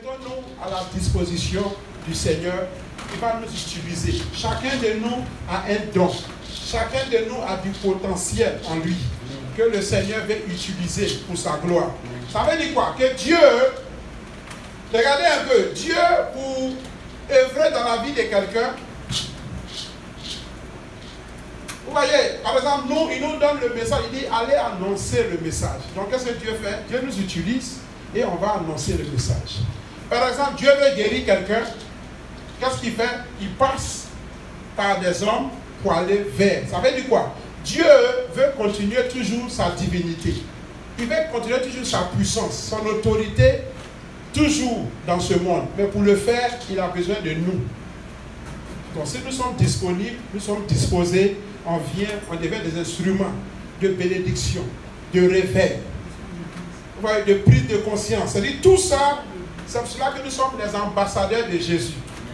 Mettons-nous à la disposition du Seigneur qui va nous utiliser. Chacun de nous a un don. Chacun de nous a du potentiel en lui que le Seigneur veut utiliser pour sa gloire. Ça veut dire quoi? Que Dieu, regardez un peu, Dieu pour œuvrer dans la vie de quelqu'un. Vous voyez, par exemple, nous, il nous donne le message, il dit allez annoncer le message. Donc qu'est-ce que Dieu fait? Dieu nous utilise et on va annoncer le message. Par exemple, Dieu veut guérir quelqu'un. Qu'est-ce qu'il fait? Il passe par des hommes pour aller vers. Ça veut dire quoi? Dieu veut continuer toujours sa divinité. Il veut continuer toujours sa puissance, son autorité, toujours dans ce monde. Mais pour le faire, il a besoin de nous. Donc si nous sommes disponibles, nous sommes disposés, on vient, on devient des instruments de bénédiction, de réveil, de prise de conscience. C'est-à-dire tout ça, c'est pour cela que nous sommes les ambassadeurs de Jésus.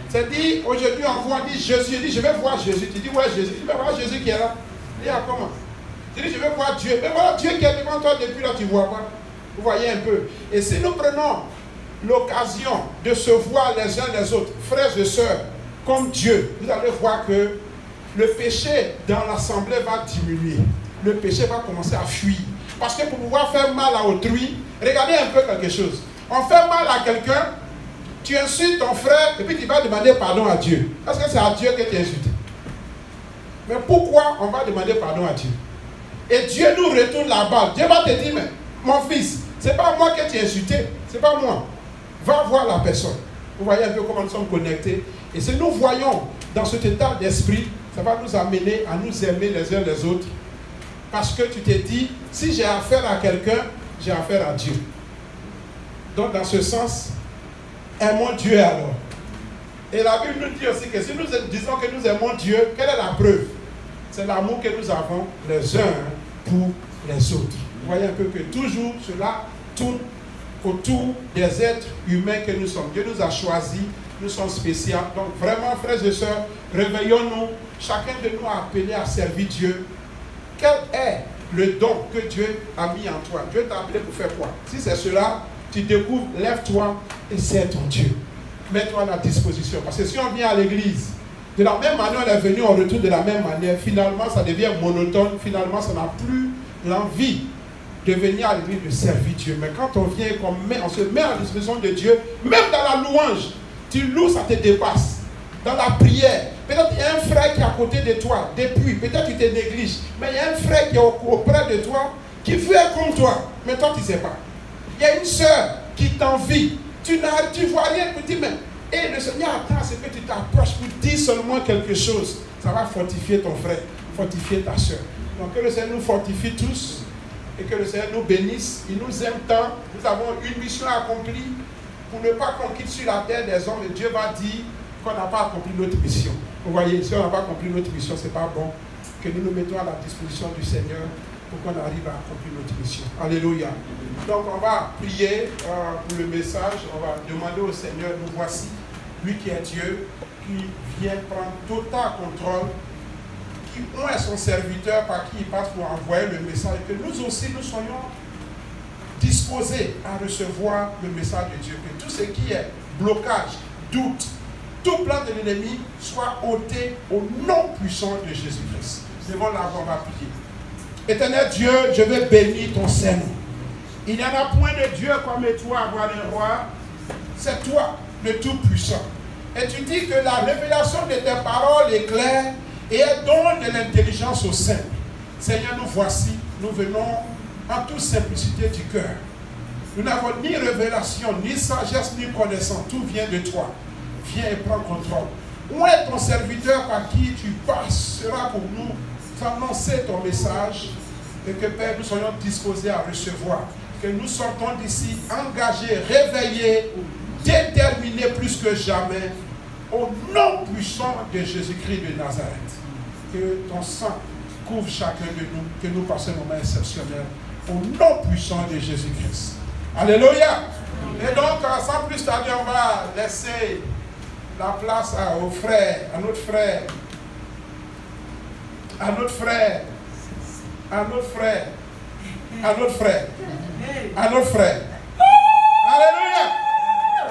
C'est-à-dire, aujourd'hui, on voit, on dit Jésus, il dit, je vais voir Jésus. Tu dis, ouais, Jésus, tu vas voir Jésus qui est là. Il dit, ah, comment? Tu dis, je vais voir Dieu. Mais voilà, Dieu qui est devant toi depuis là, tu ne vois pas. Vous voyez un peu. Et si nous prenons l'occasion de se voir les uns les autres, frères et sœurs, comme Dieu, vous allez voir que le péché dans l'assemblée va diminuer. Le péché va commencer à fuir. Parce que pour pouvoir faire mal à autrui, regardez un peu quelque chose. On fait mal à quelqu'un, tu insultes ton frère et puis tu vas demander pardon à Dieu. Est-ce que c'est à Dieu que tu insultes? Mais pourquoi on va demander pardon à Dieu? Et Dieu nous retourne la balle. Dieu va te dire, mais mon fils, c'est pas moi que tu as insulté, c'est pas moi. Va voir la personne. Vous voyez un peu comment nous sommes connectés. Et si nous voyons dans cet état d'esprit, ça va nous amener à nous aimer les uns les autres. Parce que tu t'es dit, si j'ai affaire à quelqu'un, j'ai affaire à Dieu. Donc dans ce sens, aimons Dieu alors. Et la Bible nous dit aussi que si nous disons que nous aimons Dieu, quelle est la preuve? C'est l'amour que nous avons les uns pour les autres. Vous voyez un peu que toujours cela tourne autour des êtres humains que nous sommes. Dieu nous a choisis, nous sommes spéciaux. Donc vraiment, frères et sœurs, réveillons-nous. Chacun de nous a appelé à servir Dieu. Quel est le don que Dieu a mis en toi? Dieu t'a appelé pour faire quoi? Si c'est cela, tu découvres, lève-toi et sers ton Dieu. Mets-toi à la disposition. Parce que si on vient à l'église, de la même manière on est venu, on retourne de la même manière, finalement ça devient monotone, finalement ça n'a plus l'envie de venir à l'église de servir Dieu. Mais quand on vient, on se met à la disposition de Dieu, même dans la louange, tu loues, ça te dépasse. Dans la prière, peut-être il y a un frère qui est à côté de toi, depuis, peut-être tu te négliges, mais il y a un frère qui est auprès de toi, qui veut être comme toi, mais toi tu ne sais pas. Il y a une soeur qui t'envie, tu vois rien, tu dis, mais et le Seigneur attend à ce que tu t'approches pour dire seulement quelque chose. Ça va fortifier ton frère, fortifier ta soeur. Donc que le Seigneur nous fortifie tous et que le Seigneur nous bénisse. Il nous aime tant. Nous avons une mission accomplie pour ne pas qu'on quitte sur la terre des hommes. Et Dieu va dire qu'on n'a pas accompli notre mission. Vous voyez, si on n'a pas accompli notre mission, ce n'est pas bon. Que nous nous mettons à la disposition du Seigneur pour qu'on arrive à accomplir notre mission. Alléluia. Donc on va prier pour le message. On va demander au Seigneur, nous voici, lui qui est Dieu, qui vient prendre total contrôle, qui est son serviteur par qui il passe pour envoyer le message, et que nous aussi nous soyons disposés à recevoir le message de Dieu, que tout ce qui est blocage, doute, tout plan de l'ennemi soit ôté au nom puissant de Jésus-Christ. Devant la voix, on va prier. Éternel Dieu, je vais bénir ton Seigneur. Il n'y en a point de Dieu comme toi, roi des rois. C'est toi, le Tout-Puissant. Et tu dis que la révélation de tes paroles est claire et elle donne de l'intelligence au simple. Seigneur, nous voici, nous venons en toute simplicité du cœur. Nous n'avons ni révélation, ni sagesse, ni connaissance. Tout vient de toi. Viens et prends contrôle. Où est ton serviteur par qui tu passeras pour nous annoncer ton message et que, Père, nous soyons disposés à recevoir. Que nous sortons d'ici engagés, réveillés, déterminés plus que jamais au nom puissant de Jésus-Christ de Nazareth. Que ton sang couvre chacun de nous, que nous passions un moment exceptionnel au nom puissant de Jésus-Christ. Alléluia. Et donc, sans plus tarder, on va laisser la place aux frères, à notre frère, à notre frère, à notre frère, à notre frère, à notre frère. Alléluia.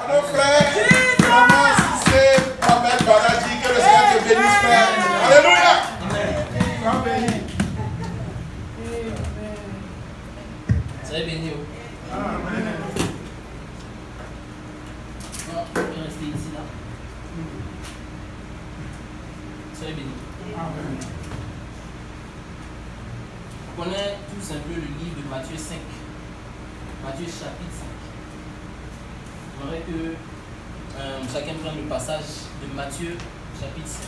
À notre Non, je vais rester ici là. Soyez bénis. Amen. On connaît tous un peu le livre de Matthieu 5. Matthieu chapitre 5. J'aimerais que chacun prenne le passage de Matthieu chapitre 5.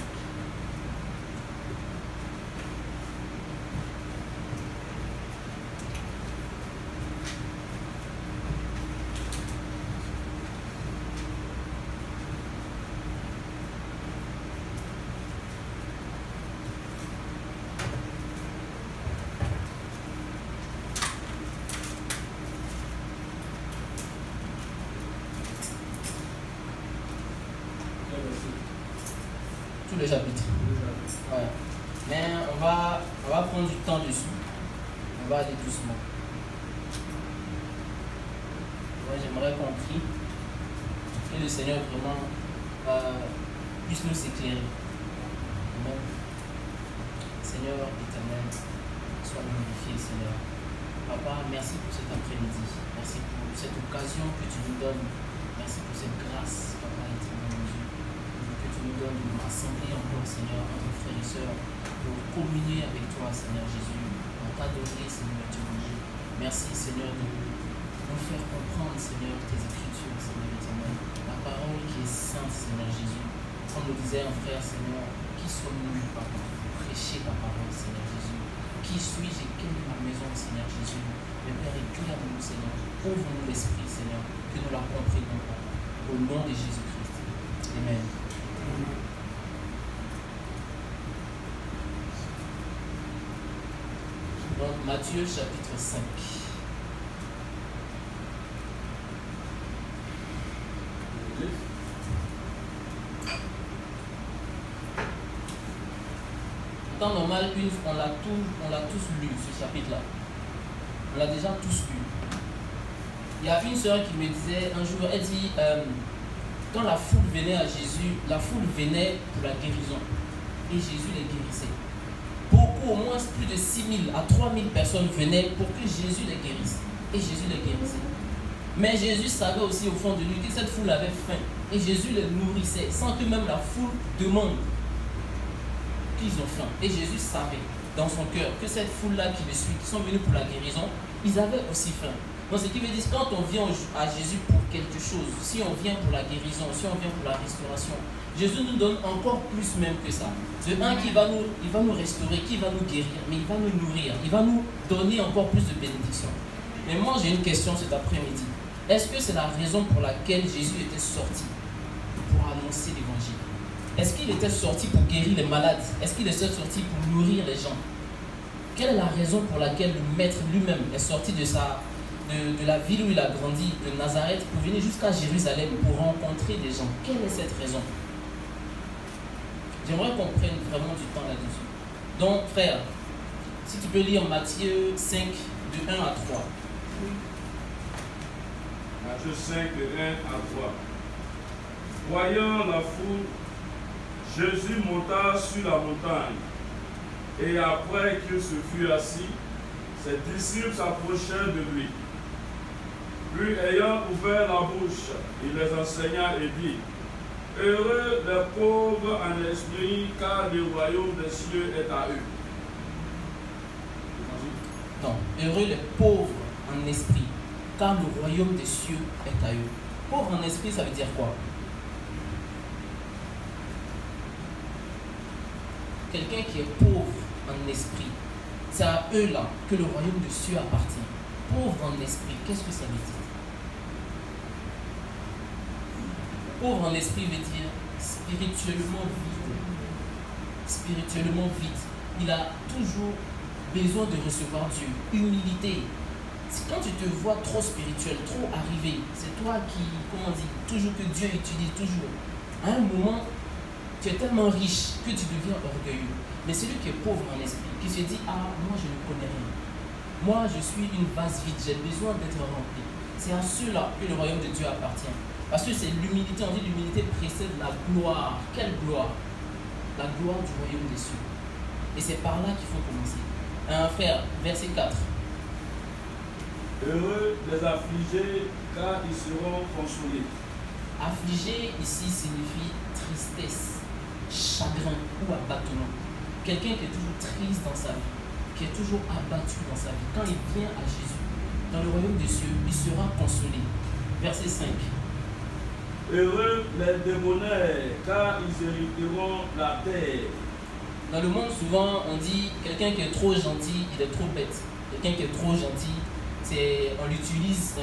Tout le chapitre. Ouais. Mais on va prendre du temps dessus. On va aller doucement. Ouais, j'aimerais qu'on prie que le Seigneur vraiment puisse nous éclairer. Amen. Seigneur éternel, sois glorifié, Seigneur. Papa, merci pour cet après-midi. Merci pour cette occasion que tu nous donnes. Merci pour cette grâce, Papa éternel, mon Dieu. Que tu nous donnes de nous rassembler encore, Seigneur, entre frères et sœurs, pour communier avec toi, Seigneur Jésus, pour t'adorer, Seigneur Dieu mon Dieu. Merci, Seigneur, de nous faire comprendre, Seigneur, tes écritures, Seigneur éternel. La parole qui est sainte, Seigneur Jésus. Comme nous disait un frère, Seigneur, qui sommes-nous, Papa, pour prêcher ta parole, Seigneur Jésus? Qui suis-je et quelle est ma maison, Seigneur Jésus? Mais Père, éclaire-nous, Seigneur. Ouvre-nous l'esprit, Seigneur, que nous la comprenions, Papa. Au nom de Jésus-Christ. Amen. Donc, Matthieu chapitre 5. En temps normal, on l'a tous lu, ce chapitre-là. On l'a déjà tous lu. Il y a une sœur qui me disait un jour, elle dit, quand la foule venait à Jésus, la foule venait pour la guérison. Et Jésus les guérissait. Beaucoup, au moins plus de 6 000 à 3 000 personnes venaient pour que Jésus les guérisse. Et Jésus les guérissait. Mais Jésus savait aussi au fond de lui que cette foule avait faim. Et Jésus les nourrissait sans que même la foule demande qu'ils ont faim. Et Jésus savait dans son cœur que cette foule-là qui le suit, qui sont venus pour la guérison, ils avaient aussi faim. Donc ce qui veut dire que quand on vient à Jésus pour quelque chose, si on vient pour la guérison, si on vient pour la restauration, Jésus nous donne encore plus même que ça. C'est un qui va nous restaurer, qui va nous guérir, mais il va nous nourrir, il va nous donner encore plus de bénédictions. Mais moi j'ai une question cet après-midi. Est-ce que c'est la raison pour laquelle Jésus était sorti pour annoncer l'évangile? Est-ce qu'il était sorti pour guérir les malades? Est-ce qu'il était sorti pour nourrir les gens? Quelle est la raison pour laquelle le maître lui-même est sorti de la ville où il a grandi, de Nazareth, pour venir jusqu'à Jérusalem pour rencontrer des gens? Quelle est cette raison? J'aimerais qu'on prenne vraiment du temps là-dessus. Donc, frère, si tu peux lire Matthieu 5, de 1 à 3. Matthieu 5, de 1 à 3. Voyant la foule, Jésus monta sur la montagne. Et après qu'il se fut assis, ses disciples s'approchèrent de lui. Puis, ayant ouvert la bouche, il les enseigna et dit: Heureux les pauvres en esprit, car le royaume des cieux est à eux. Non, heureux les pauvres en esprit, car le royaume des cieux est à eux. Pauvre en esprit, ça veut dire quoi? Quelqu'un qui est pauvre en esprit, c'est à eux-là que le royaume des cieux appartient. Pauvre en esprit, qu'est-ce que ça veut dire? Pauvre en esprit veut dire spirituellement vide. Spirituellement vide. Il a toujours besoin de recevoir Dieu. Humilité. Quand tu te vois trop spirituel, trop arrivé, c'est toi qui, comment dire, toujours que Dieu utilise, toujours. À un moment, tu es tellement riche que tu deviens orgueilleux. Mais celui qui est pauvre en esprit, qui se dit: ah, moi je ne connais rien. Moi je suis une vase vide, j'ai besoin d'être rempli. C'est à ceux-là que le royaume de Dieu appartient. Parce que c'est l'humilité, on dit l'humilité précède la gloire. Quelle gloire? La gloire du royaume des cieux. Et c'est par là qu'il faut commencer. Frère, verset 4. Heureux les affligés, car ils seront consolés. Affligé ici signifie tristesse, chagrin ou abattement. Quelqu'un qui est toujours triste dans sa vie, qui est toujours abattu dans sa vie. Quand il vient à Jésus, dans le royaume des cieux, il sera consolé. Verset 5. Heureux les débonnaires, car ils hériteront la terre. Dans le monde, souvent, on dit quelqu'un qui est trop gentil, il est trop bête. Quelqu'un qui est trop gentil, on l'utilise.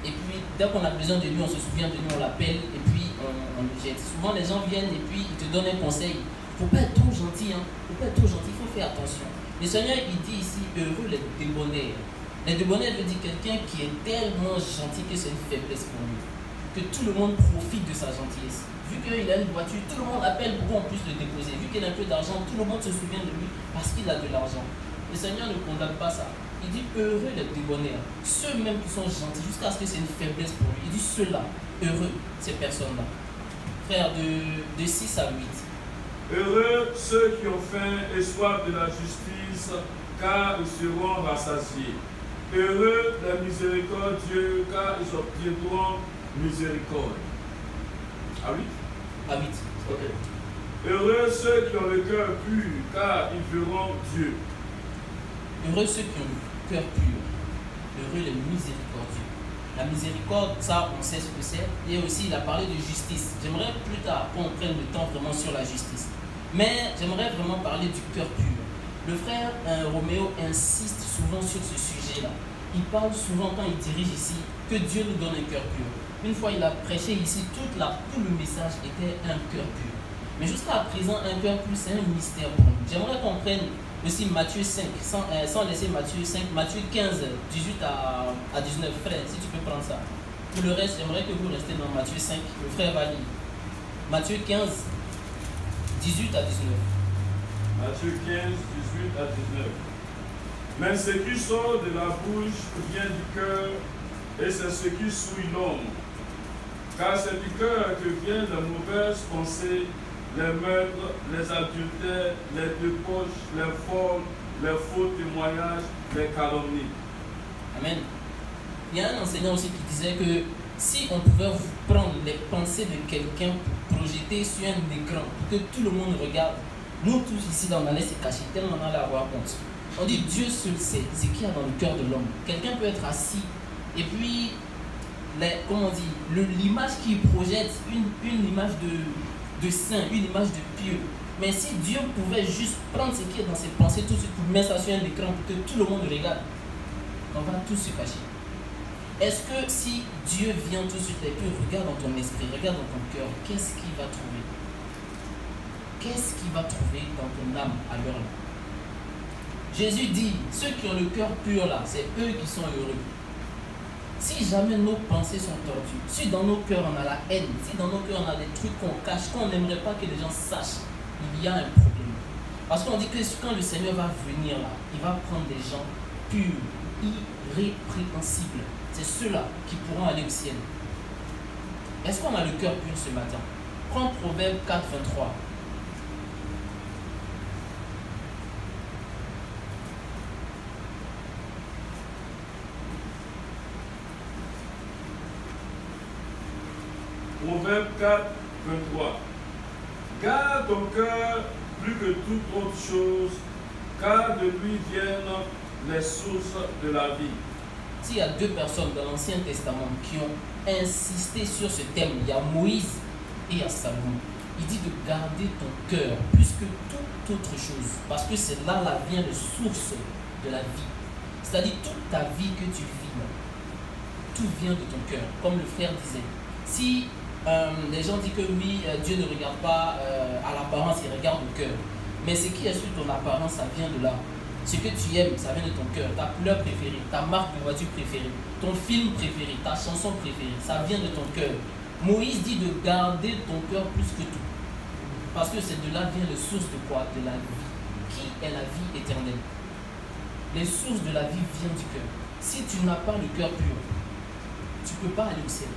Et puis, dès qu'on a besoin de lui, on se souvient de lui, on l'appelle et puis on le jette. Souvent, les gens viennent et puis ils te donnent un conseil. Il ne faut pas être trop gentil, hein. Il faut pas être trop gentil, il faut faire attention. Le Seigneur, il dit ici, heureux les débonnaires. Les débonnaires veut dire quelqu'un qui est tellement gentil que c'est une faiblesse pour lui. Que tout le monde profite de sa gentillesse. Vu qu'il a une voiture, tout le monde appelle pour qu'on puisse le déposer. Vu qu'il a un peu d'argent, tout le monde se souvient de lui parce qu'il a de l'argent. Le Seigneur ne condamne pas ça. Il dit heureux les débonnaires, ceux même qui sont gentils, jusqu'à ce que c'est une faiblesse pour lui. Il dit ceux-là, heureux, ces personnes-là. Frère, de 6 à 8. Heureux ceux qui ont faim et soif de la justice, car ils seront rassasiés. Heureux les miséricordieux, car ils obtiendront miséricorde. À 8? À 8. Ok. Heureux ceux qui ont le cœur pur, car ils verront Dieu. Heureux ceux qui ont le cœur pur. Heureux les miséricordieux. La miséricorde, ça, on sait ce que c'est. Et aussi, il a parlé de justice. J'aimerais plus tard qu'on prenne le temps vraiment sur la justice. Mais j'aimerais vraiment parler du cœur pur. Le frère Roméo insiste souvent sur ce sujet-là. Il parle souvent, quand il dirige ici, que Dieu nous donne un cœur pur. Une fois, il a prêché ici, tout le message était un cœur pur. Mais jusqu'à présent, un cœur pur, c'est un mystère pour nous. J'aimerais qu'on prenne aussi Matthieu 5, sans laisser Matthieu 5, Matthieu 15, 18 à 19. Frère, si tu peux prendre ça. Pour le reste, j'aimerais que vous restiez dans Matthieu 5. Le frère va lire. Matthieu 15, 18 à 19. Matthieu 15, 18 à 19. Mais ce qui sort de la bouche vient du cœur, et c'est ce qui souille l'homme. Car c'est du cœur que viennent les mauvaises pensées, les meurtres, les adultères, les débauches, les vols, les faux témoignages, les calomnies. Amen. Il y a un enseignant aussi qui disait que si on pouvait prendre les pensées de quelqu'un pour projeter sur un écran, pour que tout le monde regarde, nous tous ici, on allait se cacher tellement on allait avoir honte. On dit Dieu seul sait ce qu'il y a dans le cœur de l'homme. Quelqu'un peut être assis et puis, comment on dit, l'image qu'il projette, une image de saint, une image de pieux. Mais si Dieu pouvait juste prendre ce qui est dans ses pensées tout de suite pour mettre ça sur un écran pour que tout le monde regarde, on va tous se cacher. Est-ce que si Dieu vient tout de suite et puis regarde dans ton esprit, regarde dans ton cœur, qu'est-ce qu'il va trouver? Qu'est-ce qu'il va trouver dans ton âme à l'heure là? Jésus dit, ceux qui ont le cœur pur là, c'est eux qui sont heureux. Si jamais nos pensées sont tordues, si dans nos cœurs on a la haine, si dans nos cœurs on a des trucs qu'on cache, qu'on n'aimerait pas que les gens sachent, il y a un problème. Parce qu'on dit que quand le Seigneur va venir là, il va prendre des gens purs, irrépréhensibles. C'est ceux-là qui pourront aller au ciel. Est-ce qu'on a le cœur pur ce matin? Prends Proverbe 4, 23. Proverbe 4, 23. Garde ton cœur plus que toute autre chose, car de lui viennent les sources de la vie. S'il y a deux personnes dans l'Ancien Testament qui ont insisté sur ce thème, il y a Moïse et il y a Salomon. Il dit de garder ton cœur plus que toute autre chose, parce que c'est là vient la source de la vie. C'est-à-dire toute ta vie que tu vis, tout vient de ton cœur, comme le frère disait. Si les gens disent que oui, Dieu ne regarde pas à l'apparence, il regarde au cœur. Mais ce qui est sur ton apparence, ça vient de là. Ce que tu aimes, ça vient de ton cœur. Ta couleur préférée, ta marque de voiture préférée, ton film préféré, ta chanson préférée, ça vient de ton cœur. Moïse dit de garder ton cœur plus que tout. Parce que c'est de là vient les sources de quoi? De la vie. Qui est la vie éternelle? Les sources de la vie viennent du cœur. Si tu n'as pas le cœur pur, tu ne peux pas aller au ciel.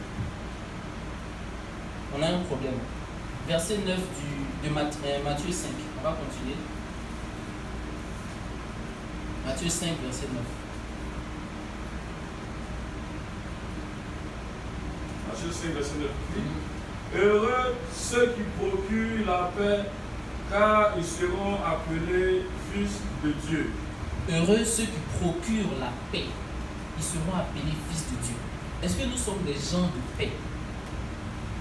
On a un problème. Verset 9 de Matthieu 5. On va continuer. Matthieu 5, verset 9. Matthieu 5, verset 9 dit, heureux ceux qui procurent la paix, car ils seront appelés fils de Dieu. Heureux ceux qui procurent la paix, ils seront appelés fils de Dieu. Est-ce que nous sommes des gens de paix?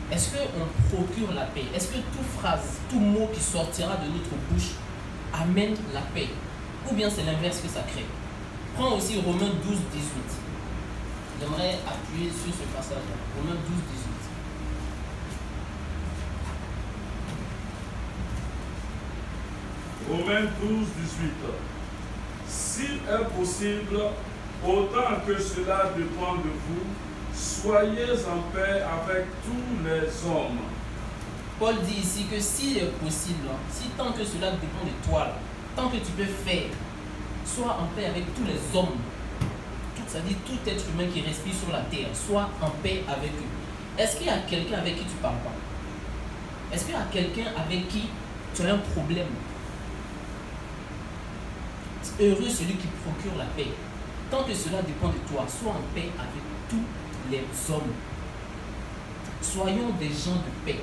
Est-ce qu'on procure la paix? Est-ce que toute phrase, tout mot qui sortira de notre bouche amène la paix? Ou bien c'est l'inverse que ça crée? Prends aussi Romains 12, 18. J'aimerais appuyer sur ce passage-là. Romains 12, 18. Romains 12, 18. S'il est possible, autant que cela dépend de vous, soyez en paix avec tous les hommes. Paul dit ici que s'il est possible, si tant que cela dépend de toi, tant que tu peux faire, sois en paix avec tous les hommes. C'est-à-dire tout être humain qui respire sur la terre, sois en paix avec eux. Est-ce qu'il y a quelqu'un avec qui tu ne parles pas? Est-ce qu'il y a quelqu'un avec qui tu as un problème? Heureux celui qui procure la paix. Tant que cela dépend de toi, sois en paix avec tous les hommes. Soyons des gens de paix.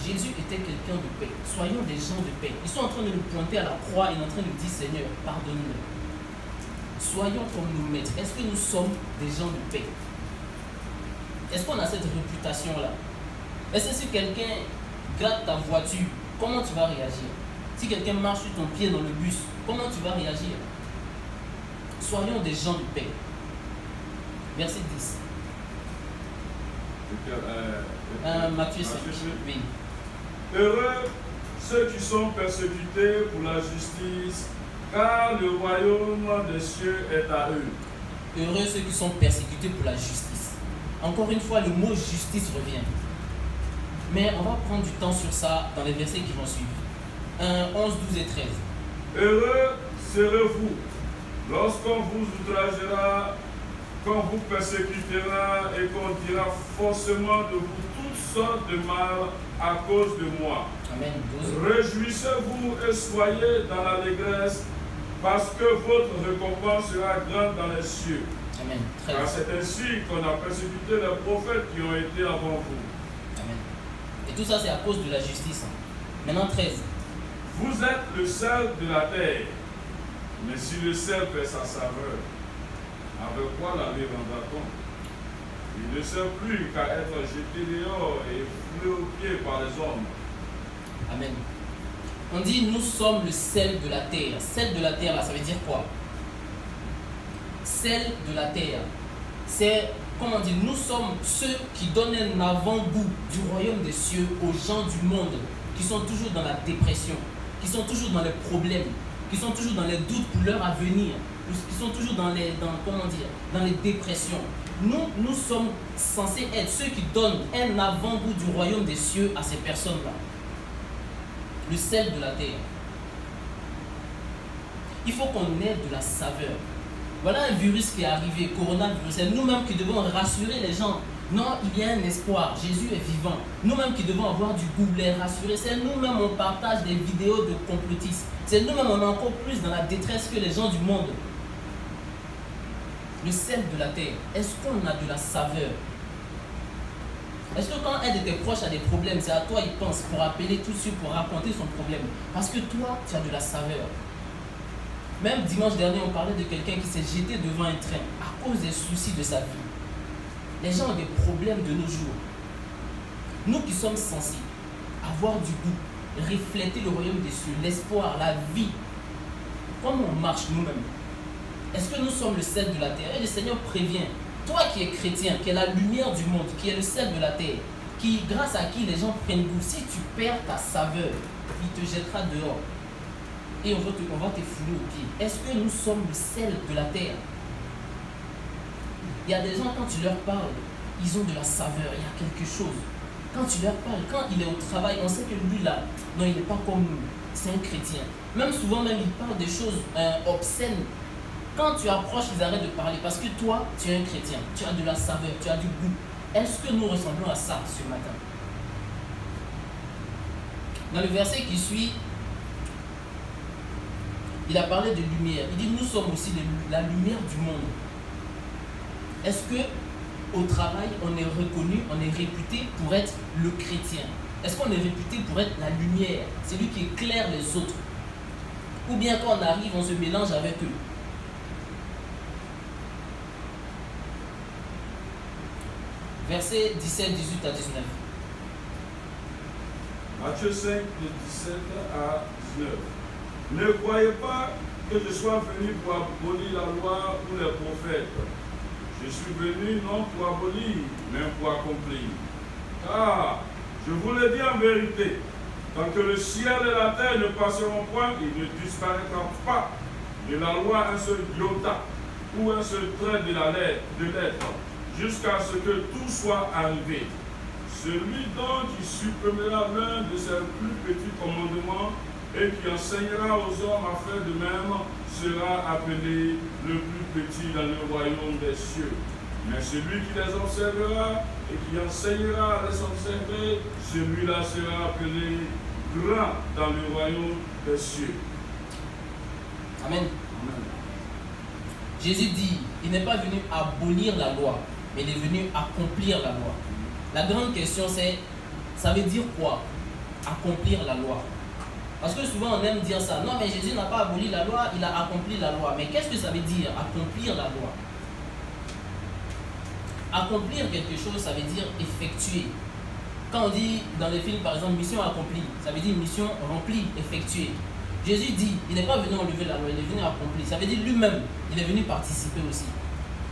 Jésus était quelqu'un de paix. Soyons des gens de paix. Ils sont en train de nous pointer à la croix et en train de dire Seigneur, pardonne-nous. Soyons comme nos maîtres. Est-ce que nous sommes des gens de paix? Est-ce qu'on a cette réputation-là? Est-ce que si quelqu'un gratte ta voiture, comment tu vas réagir? Si quelqu'un marche sur ton pied dans le bus, comment tu vas réagir? Soyons des gens de paix. Verset 10. Matthieu 5. Oui. Heureux ceux qui sont persécutés pour la justice, car le royaume des cieux est à eux. Heureux ceux qui sont persécutés pour la justice. Encore une fois, le mot justice revient. Mais on va prendre du temps sur ça dans les versets qui vont suivre. 11, 12 et 13. Heureux serez-vous lorsqu'on vous outragera, qu'on vous persécutera et qu'on dira forcément de vous toutes sortes de mal à cause de moi. Amen. 12. Réjouissez-vous et soyez dans l'allégresse, parce que votre récompense sera grande dans les cieux. Amen. Car 13. c'est ainsi qu'on a persécuté les prophètes qui ont été avant vous. Amen. Et tout ça, c'est à cause de la justice. Maintenant, 13. Vous êtes le sel de la terre, mais si le sel perd sa saveur, avec quoi la vie rendra-t-on? Il ne sert plus qu'à être jeté dehors et foulé aux pieds par les hommes. Amen. On dit nous sommes le sel de la terre. Sel de la terre, là, ça veut dire quoi? Sel de la terre. C'est, comment on dit, nous sommes ceux qui donnent un avant-goût du royaume des cieux aux gens du monde qui sont toujours dans la dépression, qui sont toujours dans les problèmes, qui sont toujours dans les doutes pour leur avenir, qui sont toujours dans les dépressions. Nous sommes censés être ceux qui donnent un avant-goût du royaume des cieux à ces personnes-là. Le sel de la terre. Il faut qu'on ait de la saveur. Voilà un virus qui est arrivé, coronavirus. C'est nous-mêmes qui devons rassurer les gens. Non, il y a un espoir. Jésus est vivant. Nous-mêmes qui devons avoir du goût, les rassurer. C'est nous-mêmes on partage des vidéos de complotistes. C'est nous-mêmes on est encore plus dans la détresse que les gens du monde. Le sel de la terre. Est-ce qu'on a de la saveur? Est-ce que quand un de tes proches a des problèmes, c'est à toi il pense pour appeler tout de suite pour raconter son problème? Parce que toi, tu as de la saveur. Même dimanche dernier, on parlait de quelqu'un qui s'est jeté devant un train à cause des soucis de sa vie. Les gens ont des problèmes de nos jours. Nous qui sommes censés avoir du goût, refléter le royaume des cieux, l'espoir, la vie, comment on marche nous-mêmes? Est-ce que nous sommes le sel de la terre? Et le Seigneur prévient, toi qui es chrétien, qui es la lumière du monde, qui est le sel de la terre, qui, grâce à qui les gens prennent goût, si tu perds ta saveur, il te jettera dehors. Et on va te fouler aux pieds. Est-ce que nous sommes le sel de la terre? Il y a des gens, quand tu leur parles, ils ont de la saveur, il y a quelque chose. Quand tu leur parles, quand il est au travail, on sait que lui là, non, il n'est pas comme nous, c'est un chrétien. Même souvent, même il parle des choses obscènes. Quand tu approches, ils arrêtent de parler parce que toi, tu es un chrétien, tu as de la saveur, tu as du goût. Est-ce que nous ressemblons à ça ce matin? Dans le verset qui suit, il a parlé de lumière. Il dit, nous sommes aussi la lumière du monde. Est-ce que au travail, on est reconnu, on est réputé pour être le chrétien? Est-ce qu'on est réputé pour être la lumière, celui qui éclaire les autres? Ou bien quand on arrive, on se mélange avec eux? Versets 17, 18 à 19. Matthieu 5, de 17 à 19. Ne croyez pas que je sois venu pour abolir la loi ou les prophètes. Je suis venu non pour abolir, mais pour accomplir. Car, je vous le dis en vérité, tant que le ciel et la terre ne passeront point, il ne disparaîtra pas de la loi un seul iota ou un seul trait de la lettre, jusqu'à ce que tout soit arrivé. Celui donc qui supprimera l'un de ses plus petits commandements et qui enseignera aux hommes à faire de même sera appelé le plus petit dans le royaume des cieux. Mais celui qui les observera et qui enseignera à les observer, celui-là sera appelé grand dans le royaume des cieux. Amen. Amen. Jésus dit, il n'est pas venu abolir la loi, mais il est venu accomplir la loi. La grande question c'est, ça veut dire quoi? Accomplir la loi. Parce que souvent on aime dire ça. Non mais Jésus n'a pas aboli la loi, il a accompli la loi. Mais qu'est-ce que ça veut dire, accomplir la loi? Accomplir quelque chose, ça veut dire effectuer. Quand on dit dans les films par exemple mission accomplie, ça veut dire mission remplie, effectuée. Jésus dit, il n'est pas venu enlever la loi, il est venu accomplir. Ça veut dire lui-même, il est venu participer aussi.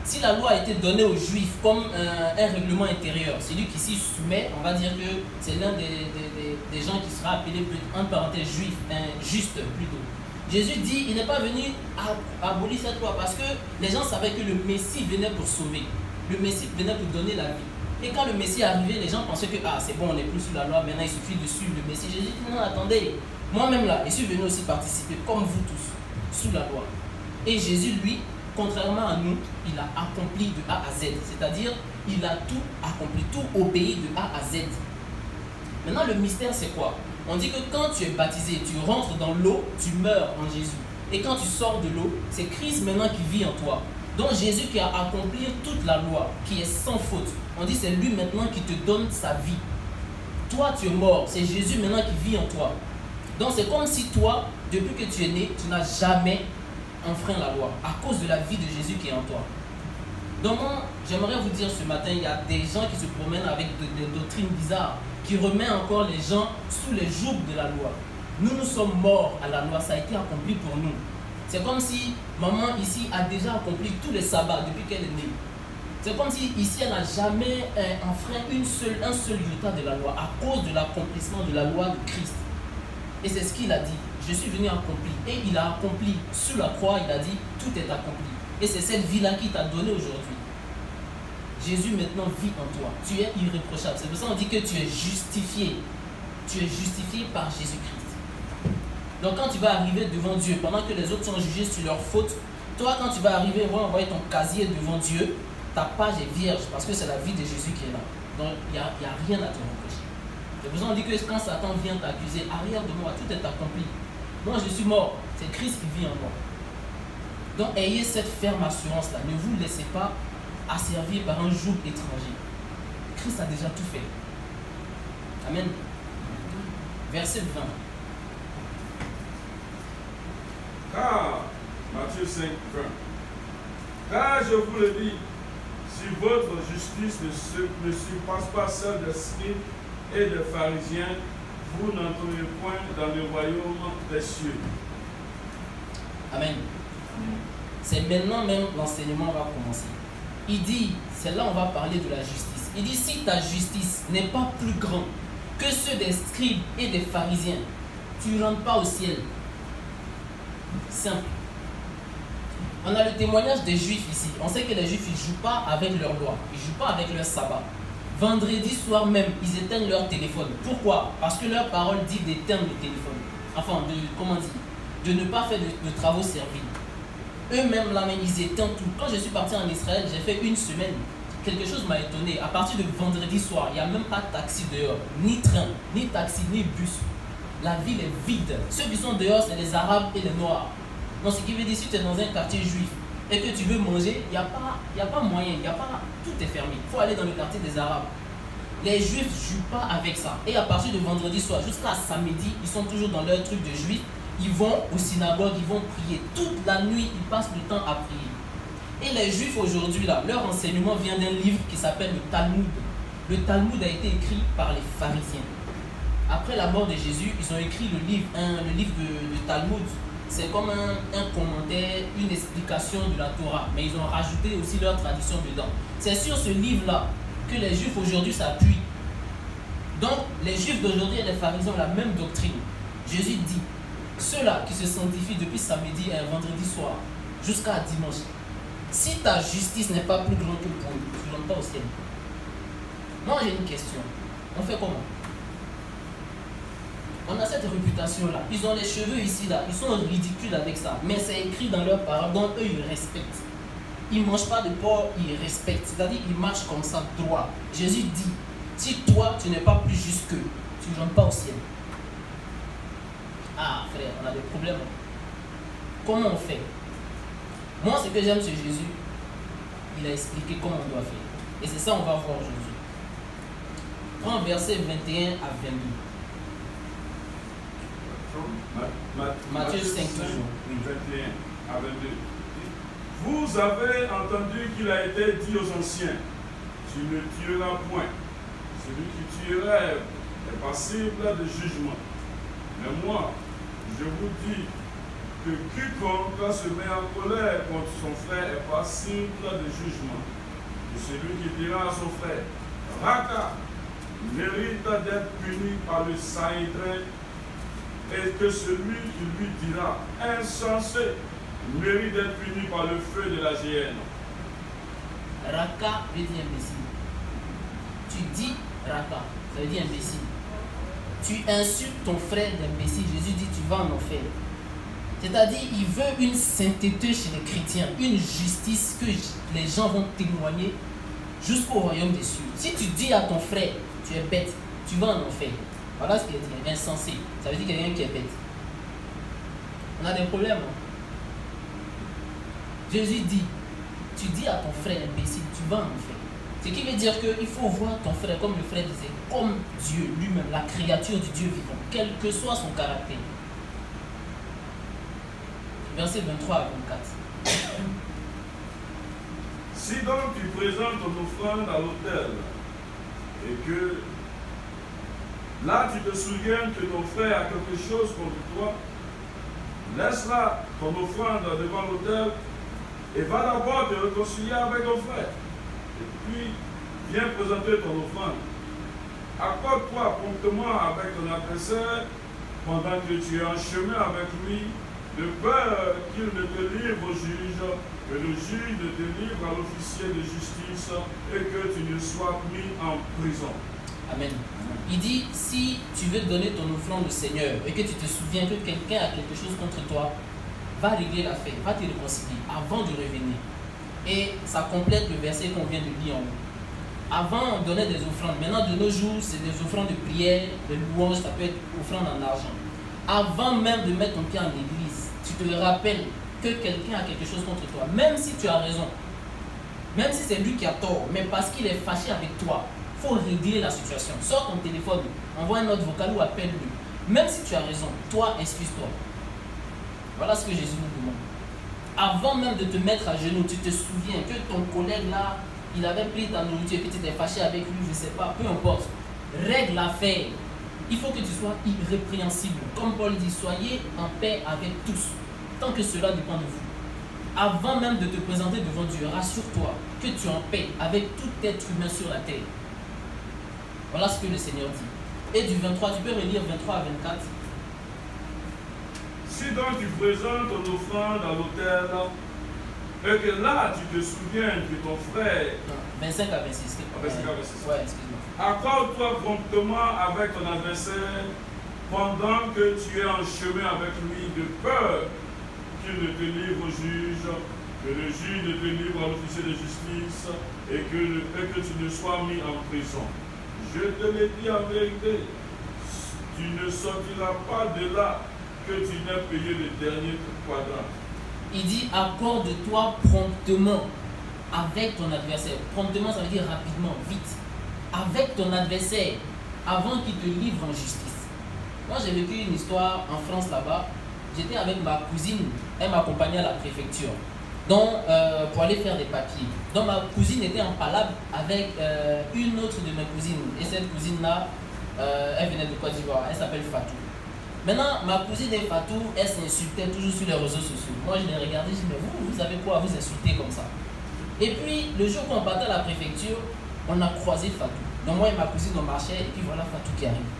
Si la loi a été donnée aux Juifs comme un règlement intérieur, celui qui s'y soumet, on va dire que c'est l'un des gens qui sera appelé, en parenthèse, juif, juste plutôt. Jésus dit, il n'est pas venu abolir cette loi parce que les gens savaient que le Messie venait pour sauver. Le Messie venait pour donner la vie. Et quand le Messie est arrivé, les gens pensaient que c'est bon, on n'est plus sous la loi, maintenant il suffit de suivre le Messie. Jésus dit, non, attendez, moi-même là, je suis venu aussi participer, comme vous tous, sous la loi. Et Jésus, lui, contrairement à nous, il a accompli de A à Z. C'est-à-dire, il a tout accompli, tout obéi de A à Z. Maintenant, le mystère, c'est quoi? On dit que quand tu es baptisé, tu rentres dans l'eau, tu meurs en Jésus. Et quand tu sors de l'eau, c'est Christ maintenant qui vit en toi. Donc Jésus qui a accompli toute la loi, qui est sans faute. On dit c'est lui maintenant qui te donne sa vie. Toi, tu es mort, c'est Jésus maintenant qui vit en toi. Donc c'est comme si toi, depuis que tu es né, tu n'as jamais enfreint la loi à cause de la vie de Jésus qui est en toi. Donc moi, j'aimerais vous dire ce matin, il y a des gens qui se promènent avec des doctrines bizarres, qui remettent encore les gens sous les jougs de la loi. Nous sommes morts à la loi, ça a été accompli pour nous. C'est comme si maman ici a déjà accompli tous les sabbats depuis qu'elle est née. C'est comme si ici elle n'a jamais enfreint un seul iota de la loi à cause de l'accomplissement de la loi de Christ. Et c'est ce qu'il a dit. Je suis venu accomplir. Et il a accompli. Sur la croix, il a dit, tout est accompli. Et c'est cette vie-là qu'il t'a donnée aujourd'hui. Jésus maintenant vit en toi. Tu es irréprochable. C'est pour ça qu'on dit que tu es justifié. Tu es justifié par Jésus-Christ. Donc quand tu vas arriver devant Dieu, pendant que les autres sont jugés sur leurs fautes, toi quand tu vas arriver, on va envoyer ton casier devant Dieu, ta page est vierge parce que c'est la vie de Jésus qui est là. Donc il n'y a rien à te reprocher. C'est pour ça qu'on dit que quand Satan vient t'accuser, arrière de moi, tout est accompli. Moi je suis mort, c'est Christ qui vit en moi. Donc ayez cette ferme assurance-là, ne vous laissez pas asservir par un joug étranger. Christ a déjà tout fait. Amen. Verset 20. Car, Matthieu 5, 20. Car je vous le dis, si votre justice ne surpasse pas celle des scribes et des pharisiens, vous n'entrerez point dans le royaume des cieux. Amen. C'est maintenant même l'enseignement va commencer. Il dit, c'est là on va parler de la justice. Il dit, si ta justice n'est pas plus grande que ceux des scribes et des pharisiens, tu ne rentres pas au ciel. Simple. On a le témoignage des Juifs ici. On sait que les Juifs, ils ne jouent pas avec leur loi. Ils ne jouent pas avec leur sabbat. Vendredi soir même, ils éteignent leur téléphone. Pourquoi? Parce que leur parole dit d'éteindre le téléphone. Enfin, de ne pas faire de travaux serviles. Eux-mêmes, là même, ils éteignent tout. Quand je suis parti en Israël, j'ai fait une semaine. Quelque chose m'a étonné. À partir de vendredi soir, il n'y a même pas de taxi dehors. Ni train, ni taxi, ni bus. La ville est vide. Ceux qui sont dehors, c'est les Arabes et les Noirs. Donc, ce qui veut dire, si tu es dans un quartier juif, et que tu veux manger, il n'y a pas moyen, tout est fermé. Il faut aller dans le quartier des Arabes. Les Juifs ne jouent pas avec ça. Et à partir de vendredi soir jusqu'à samedi, ils sont toujours dans leur truc de Juifs. Ils vont aux synagogues, ils vont prier. Toute la nuit, ils passent le temps à prier. Et les Juifs aujourd'hui, là, leur enseignement vient d'un livre qui s'appelle le Talmud. Le Talmud a été écrit par les pharisiens. Après la mort de Jésus, ils ont écrit le livre de Talmud. C'est comme un commentaire, une explication de la Torah. Mais ils ont rajouté aussi leur tradition dedans. C'est sur ce livre-là que les Juifs aujourd'hui s'appuient. Donc, les Juifs d'aujourd'hui et les pharisiens ont la même doctrine. Jésus dit, ceux-là qui se sanctifient depuis samedi et vendredi soir jusqu'à dimanche, si ta justice n'est pas plus grande que pour eux, tu ne rentres pas au ciel. Moi, j'ai une question. On fait comment? On a cette réputation-là. Ils ont les cheveux ici, là. Ils sont ridicules avec ça. Mais c'est écrit dans leur parole, donc eux, ils respectent. Ils ne mangent pas de porc, ils respectent. C'est-à-dire qu'ils marchent comme ça, droit. Jésus dit, si toi, tu n'es pas plus juste qu'eux, tu ne rentres pas au ciel. Ah, frère, on a des problèmes. Comment on fait? Moi, ce que j'aime chez Jésus, il a expliqué comment on doit faire. Et c'est ça qu'on va voir aujourd'hui. Prends verset 21 à 22. Matthieu 5 toujours. 21 à 22. Vous avez entendu qu'il a été dit aux anciens, tu ne tueras point. Celui qui tuerait est passible de jugement. Mais moi, je vous dis que quiconque se met en colère contre son frère est passible de jugement. Et celui qui dira à son frère, Raka, mérite d'être puni par le Sanhédrin, et que celui qui lui dira, insensé, mérite d'être puni par le feu de la géhenne. Raka veut dire imbécile. Tu dis Raka, ça veut dire imbécile. Tu insultes ton frère d'imbécile. Jésus dit tu vas en enfer. C'est-à-dire il veut une sainteté chez les chrétiens, une justice que les gens vont témoigner jusqu'au royaume des cieux. Si tu dis à ton frère tu es bête, tu vas en enfer. Voilà ce qu'il a dit, insensé. Ça veut dire quelqu'un qui est bête. On a des problèmes. Jésus dit, tu dis à ton frère imbécile, tu vas en enfer. Ce qui veut dire qu'il faut voir ton frère, comme le frère disait, comme Dieu lui-même, la créature du Dieu vivant, quel que soit son caractère. Verset 23 à 24. Si donc tu présentes ton offrande à l'autel, et que là tu te souviens que ton frère a quelque chose contre toi, laisse-là ton offrande devant l'autel et va d'abord te réconcilier avec ton frère. Et puis, viens présenter ton offrande. Accorde-toi promptement avec ton adversaire pendant que tu es en chemin avec lui, de peur qu'il ne te livre au juge, que le juge ne te livre à l'officier de justice et que tu ne sois mis en prison. Amen. Il dit, si tu veux donner ton offrande au Seigneur et que tu te souviens que quelqu'un a quelque chose contre toi, va régler l'affaire, va te réconcilier avant de revenir. Et ça complète le verset qu'on vient de lire en haut. Avant, on donnait des offrandes. Maintenant, de nos jours, c'est des offrandes de prière, de louanges, ça peut être offrande en argent. Avant même de mettre ton pied en église, tu te rappelles que quelqu'un a quelque chose contre toi, même si tu as raison, même si c'est lui qui a tort, mais parce qu'il est fâché avec toi, il faut régler la situation. Sors ton téléphone, envoie un note vocal ou appelle-le. Même si tu as raison, toi, excuse-toi. Voilà ce que Jésus nous demande. Avant même de te mettre à genoux, tu te souviens que ton collègue là, il avait pris ta nourriture et que tu t'es fâché avec lui, je ne sais pas, peu importe. Règle l'affaire. Il faut que tu sois irrépréhensible. Comme Paul dit, soyez en paix avec tous, tant que cela dépend de vous. Avant même de te présenter devant Dieu, rassure-toi que tu es en paix avec tout être humain sur la terre. Voilà ce que le Seigneur dit. Et du 23, tu peux relire 23 à 24. Si donc tu présentes ton offrande à l'autel, et que là tu te souviens que ton frère... Non, 25 à 26. 25 à 26. Ouais, excuse-moi. Accorde-toi promptement avec ton adversaire pendant que tu es en chemin avec lui, de peur qu'il ne te livre au juge, que le juge ne te livre à l'officier de justice et que tu ne sois mis en prison. Je te l'ai dit en vérité, tu ne sortiras pas de là que tu n'aies payé le dernier quadrant. Il dit accorde-toi promptement avec ton adversaire. Promptement, ça veut dire rapidement, vite. Avec ton adversaire, avant qu'il te livre en justice. Moi, j'ai vécu une histoire en France là-bas. J'étais avec ma cousine, elle m'accompagnait à la préfecture donc, pour aller faire des papiers. Donc, ma cousine était en palabre avec une autre de mes cousines. Et cette cousine-là, elle venait de Côte d'Ivoire, elle s'appelle Fatou. Maintenant, ma cousine et Fatou, elle s'insultait toujours sur les réseaux sociaux. Moi, je les regardais, je dis, mais vous avez quoi à vous insulter comme ça? Et puis, le jour qu'on partait à la préfecture, on a croisé Fatou. Donc, moi et ma cousine, on marchait, et puis voilà Fatou qui arrive.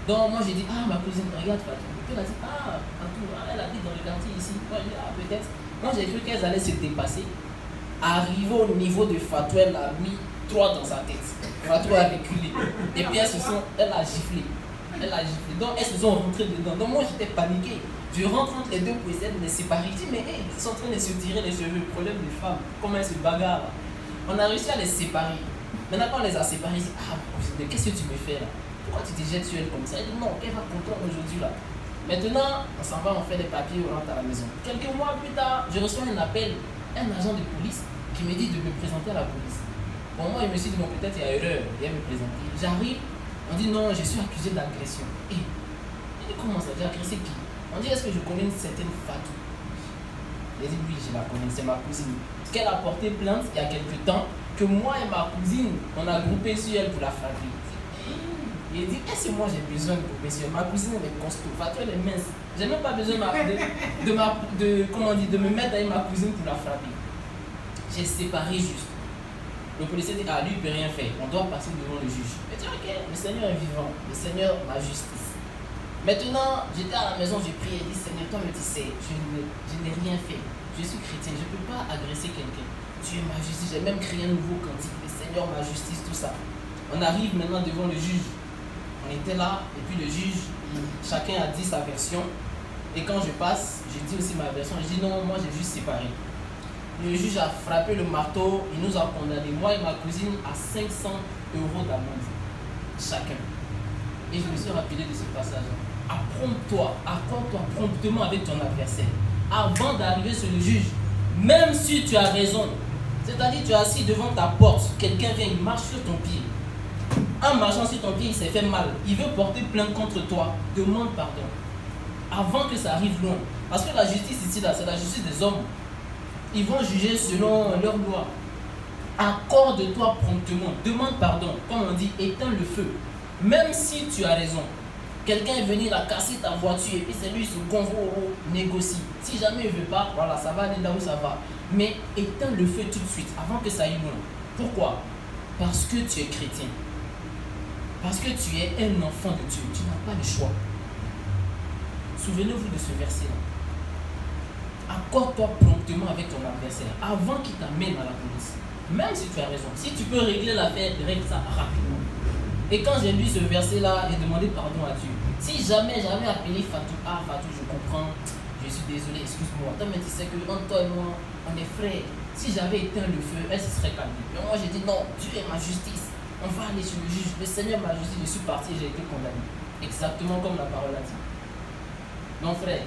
Donc, moi, j'ai dit, ah, ma cousine, regarde Fatou. Et puis, elle a dit, ah, Fatou, elle habite dans le quartier ici. Moi, j'ai dit, ah, peut-être. Moi, j'ai cru qu'elles allaient se dépasser. Arrivé au niveau de Fatou, elle a mis 3 dans sa tête. Fatou a reculé. Et puis, elle a giflé. Elle a giflé. Donc, elles se sont rentrées dedans. Donc, moi, j'étais paniqué. Je rentre entre les deux pour essayer de les séparer. Je dis, mais hey, ils sont en train de se tirer les cheveux. Problème des femmes. Comment elles se bagarrent là. On a réussi à les séparer. Maintenant, quand on les a séparés, je dis, ah, mais qu'est-ce que tu me fais là? Pourquoi tu te jettes sur elle comme ça? Elle dit, non, qu'elle va comprendre aujourd'hui là. Maintenant, on s'en va, on fait des papiers, on rentre à la maison. Quelques mois plus tard, je reçois un appel, un agent de police qui me dit de me présenter à la police. Bon, moi, je me suis dit, bon, peut-être il y a erreur, il va me présenter. J'arrive, on dit, non, je suis accusé d'agression. Et il dit, comment ça, j'ai agressé qui? On dit, est-ce que je connais une certaine Fatou? Il dit, oui, je la connais, c'est ma cousine. Qu'elle a porté plainte il y a quelques temps, que moi et ma cousine, on a groupé sur elle pour la frapper. Il dit, est-ce que moi j'ai besoin de couper sur elle? Ma cousine elle est costaud, Fatou elle est mince. J'ai même pas besoin de me mettre avec ma cousine pour la frapper. J'ai séparé juste. Le policier dit, ah lui il peut rien faire, on doit passer devant le juge. Je dis, ok, le Seigneur est vivant, le Seigneur ma justice. Maintenant, j'étais à la maison, j'ai prié, j'ai dit, Seigneur, toi me dis, je n'ai rien fait. Je suis chrétien, je ne peux pas agresser quelqu'un. Tu es ma justice, j'ai même créé un nouveau cantique, le Seigneur ma justice, tout ça. On arrive maintenant devant le juge. On était là, et puis le juge, chacun a dit sa version. Et quand je passe, je dis aussi ma version. Je dis non, moi j'ai juste séparé. Le juge a frappé le marteau, il nous a condamnés, moi et ma cousine, à 500 € d'amende, chacun. Et je me suis rappelé de ce passage. Apprends-toi, accorde-toi promptement avec ton adversaire. Avant d'arriver sur le juge, même si tu as raison, c'est-à-dire tu es assis devant ta porte, quelqu'un vient, il marche sur ton pied. En marchant sur ton pied, il s'est fait mal. Il veut porter plainte contre toi. Demande pardon. Avant que ça arrive loin. Parce que la justice ici, là, c'est la justice des hommes. Ils vont juger selon leur loi. Accorde-toi promptement. Demande pardon. Comme on dit, éteins le feu. Même si tu as raison. Quelqu'un est venu la casser ta voiture et puis c'est lui, il se gonfle, négocie. Si jamais il ne veut pas, voilà, ça va aller là où ça va. Mais éteins le feu tout de suite, avant que ça aille loin. Pourquoi? Parce que tu es chrétien. Parce que tu es un enfant de Dieu. Tu n'as pas le choix. Souvenez-vous de ce verset-là. Accorde-toi promptement avec ton adversaire avant qu'il t'amène à la police. Même si tu as raison. Si tu peux régler l'affaire, règle ça rapidement. Et quand j'ai lu ce verset-là, j'ai demandé pardon à Dieu. Si jamais j'avais appelé Fatou, ah Fatou, je comprends, je suis désolé, excuse-moi. Toi, mais tu sais que entre toi et moi, on est frères. Si j'avais éteint le feu, elle se serait calmée. Mais moi, j'ai dit non, Dieu est ma justice. On va aller sur le juge. Le Seigneur m'a justice, je suis parti, j'ai été condamné. Exactement comme la parole a dit. Non, frère.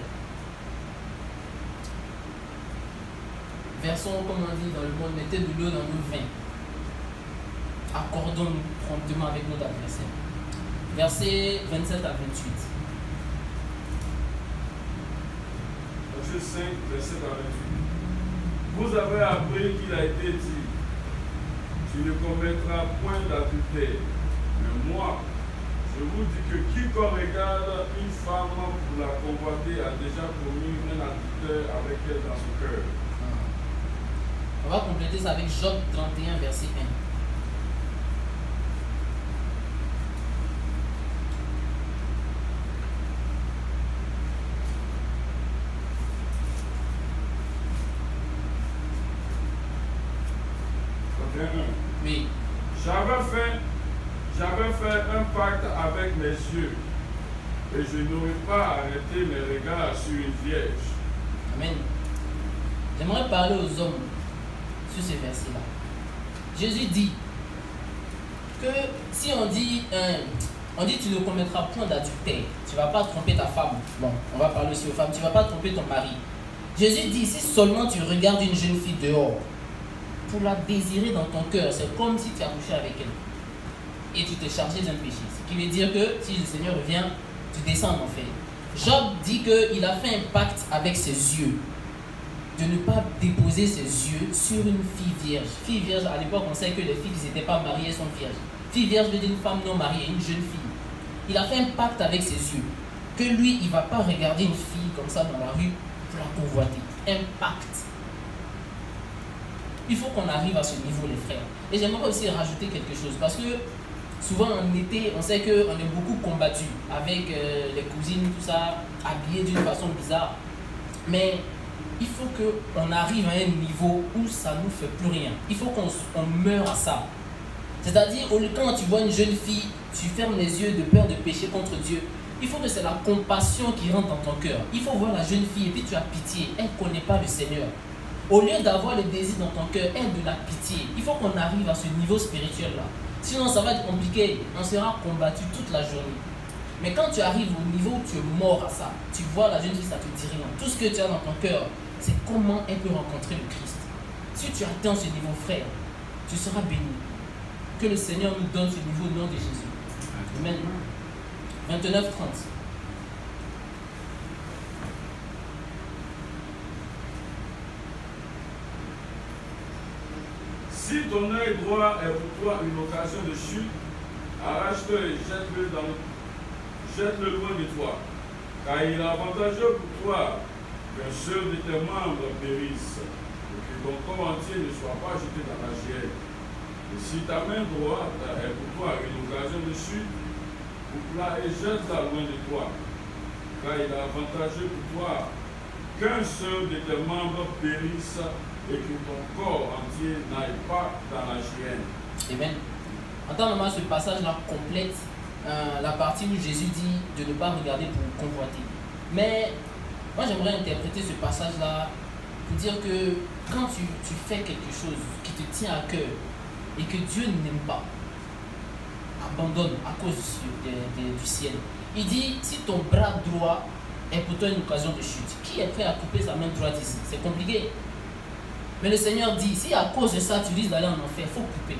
Versons, comme on dit dans le monde, mettez de l'eau dans nos vins. Accordons-nous promptement avec notre adversaire. Versets 27 à 28. Verset 5, verset 28. Vous avez appris qu'il a été dit, tu ne commettras point d'adultère. Mais moi, je vous dis que quiconque regarde une femme pour la convoiter a déjà commis un adultère avec elle dans son cœur. On va compléter ça avec Job 31, verset 1. Oui. J'avais fait un pacte avec mes yeux et je n'aurais pas arrêté mes regards sur une vierge. Amen. J'aimerais parler aux hommes sur ces versets-là. Jésus dit que si on dit tu ne commettras point d'adultère, tu ne vas pas tromper ta femme. Bon, on va parler aussi aux femmes, tu ne vas pas tromper ton mari. Jésus dit, si seulement tu regardes une jeune fille dehors, pour la désirer dans ton cœur, c'est comme si tu as couché avec elle. Et tu t'es chargé d'un péché. Ce qui veut dire que si le Seigneur revient, tu descends en enfer. Job dit qu'il a fait un pacte avec ses yeux, de ne pas déposer ses yeux sur une fille vierge. Fille vierge, à l'époque, on sait que les filles qui n'étaient pas mariées sont vierges. Fille vierge veut dire une femme non mariée, une jeune fille. Il a fait un pacte avec ses yeux, que lui, il ne va pas regarder une fille comme ça dans la rue pour la convoiter. Un pacte. Il faut qu'on arrive à ce niveau, les frères. Et j'aimerais aussi rajouter quelque chose, parce que souvent en été, on sait qu'on est beaucoup combattu avec les cousines, tout ça, habillés d'une façon bizarre. Mais il faut qu'on arrive à un niveau où ça ne nous fait plus rien. Il faut qu'on meure à ça. C'est-à-dire, quand tu vois une jeune fille, tu fermes les yeux de peur de pécher contre Dieu. Il faut que c'est la compassion qui rentre dans ton cœur. Il faut voir la jeune fille et puis tu as pitié. Elle ne connaît pas le Seigneur. Au lieu d'avoir le désir dans ton cœur, aie de la pitié. Il faut qu'on arrive à ce niveau spirituel-là. Sinon, ça va être compliqué. On sera combattu toute la journée. Mais quand tu arrives au niveau où tu es mort à ça, tu vois la jeune fille, ça te dit rien. Tout ce que tu as dans ton cœur, c'est comment elle peut rencontrer le Christ. Si tu atteins ce niveau, frère, tu seras béni. Que le Seigneur nous donne ce niveau au nom de Jésus. Amen. 29-30. Si ton œil droit est pour toi une occasion de chute, arrache-le et jette-le loin de toi. Car il est avantageux pour toi qu'un seul de tes membres périsse, et que ton corps entier ne soit pas jeté dans la chienne. Et si ta main droite est pour toi une occasion de chute, coupe-la et jette-la loin de toi. Car il est avantageux pour toi qu'un seul de tes membres périsse, et que ton corps entier n'aille pas dans la chienne. Amen. En tant que ce passage-là complète la partie où Jésus dit de ne pas regarder pour convoiter. Mais moi j'aimerais interpréter ce passage-là pour dire que quand tu fais quelque chose qui te tient à cœur et que Dieu n'aime pas, abandonne à cause du ciel. Il dit, si ton bras droit est pour toi une occasion de chute, qui est prêt à couper sa main droite ici? C'est compliqué. Mais le Seigneur dit, si à cause de ça tu risques d'aller en enfer, il faut couper.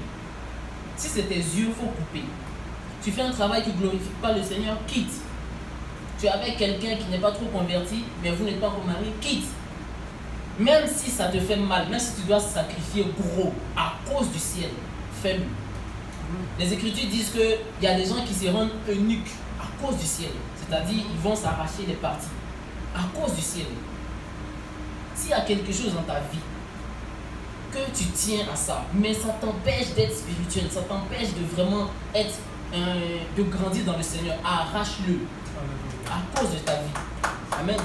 Si c'est tes yeux, il faut couper. Tu fais un travail qui ne glorifie pas le Seigneur, quitte. Tu es avec quelqu'un qui n'est pas trop converti, mais vous n'êtes pas encore marié, quitte. Même si ça te fait mal, même si tu dois sacrifier gros à cause du ciel, fais-le. Les Écritures disent qu'il y a des gens qui se rendent eunuques à cause du ciel. C'est-à-dire, ils vont s'arracher les parties à cause du ciel. S'il y a quelque chose dans ta vie, que tu tiens à ça, mais ça t'empêche d'être spirituel, ça t'empêche de vraiment être, de grandir dans le Seigneur, arrache-le à cause de ta vie. Amen.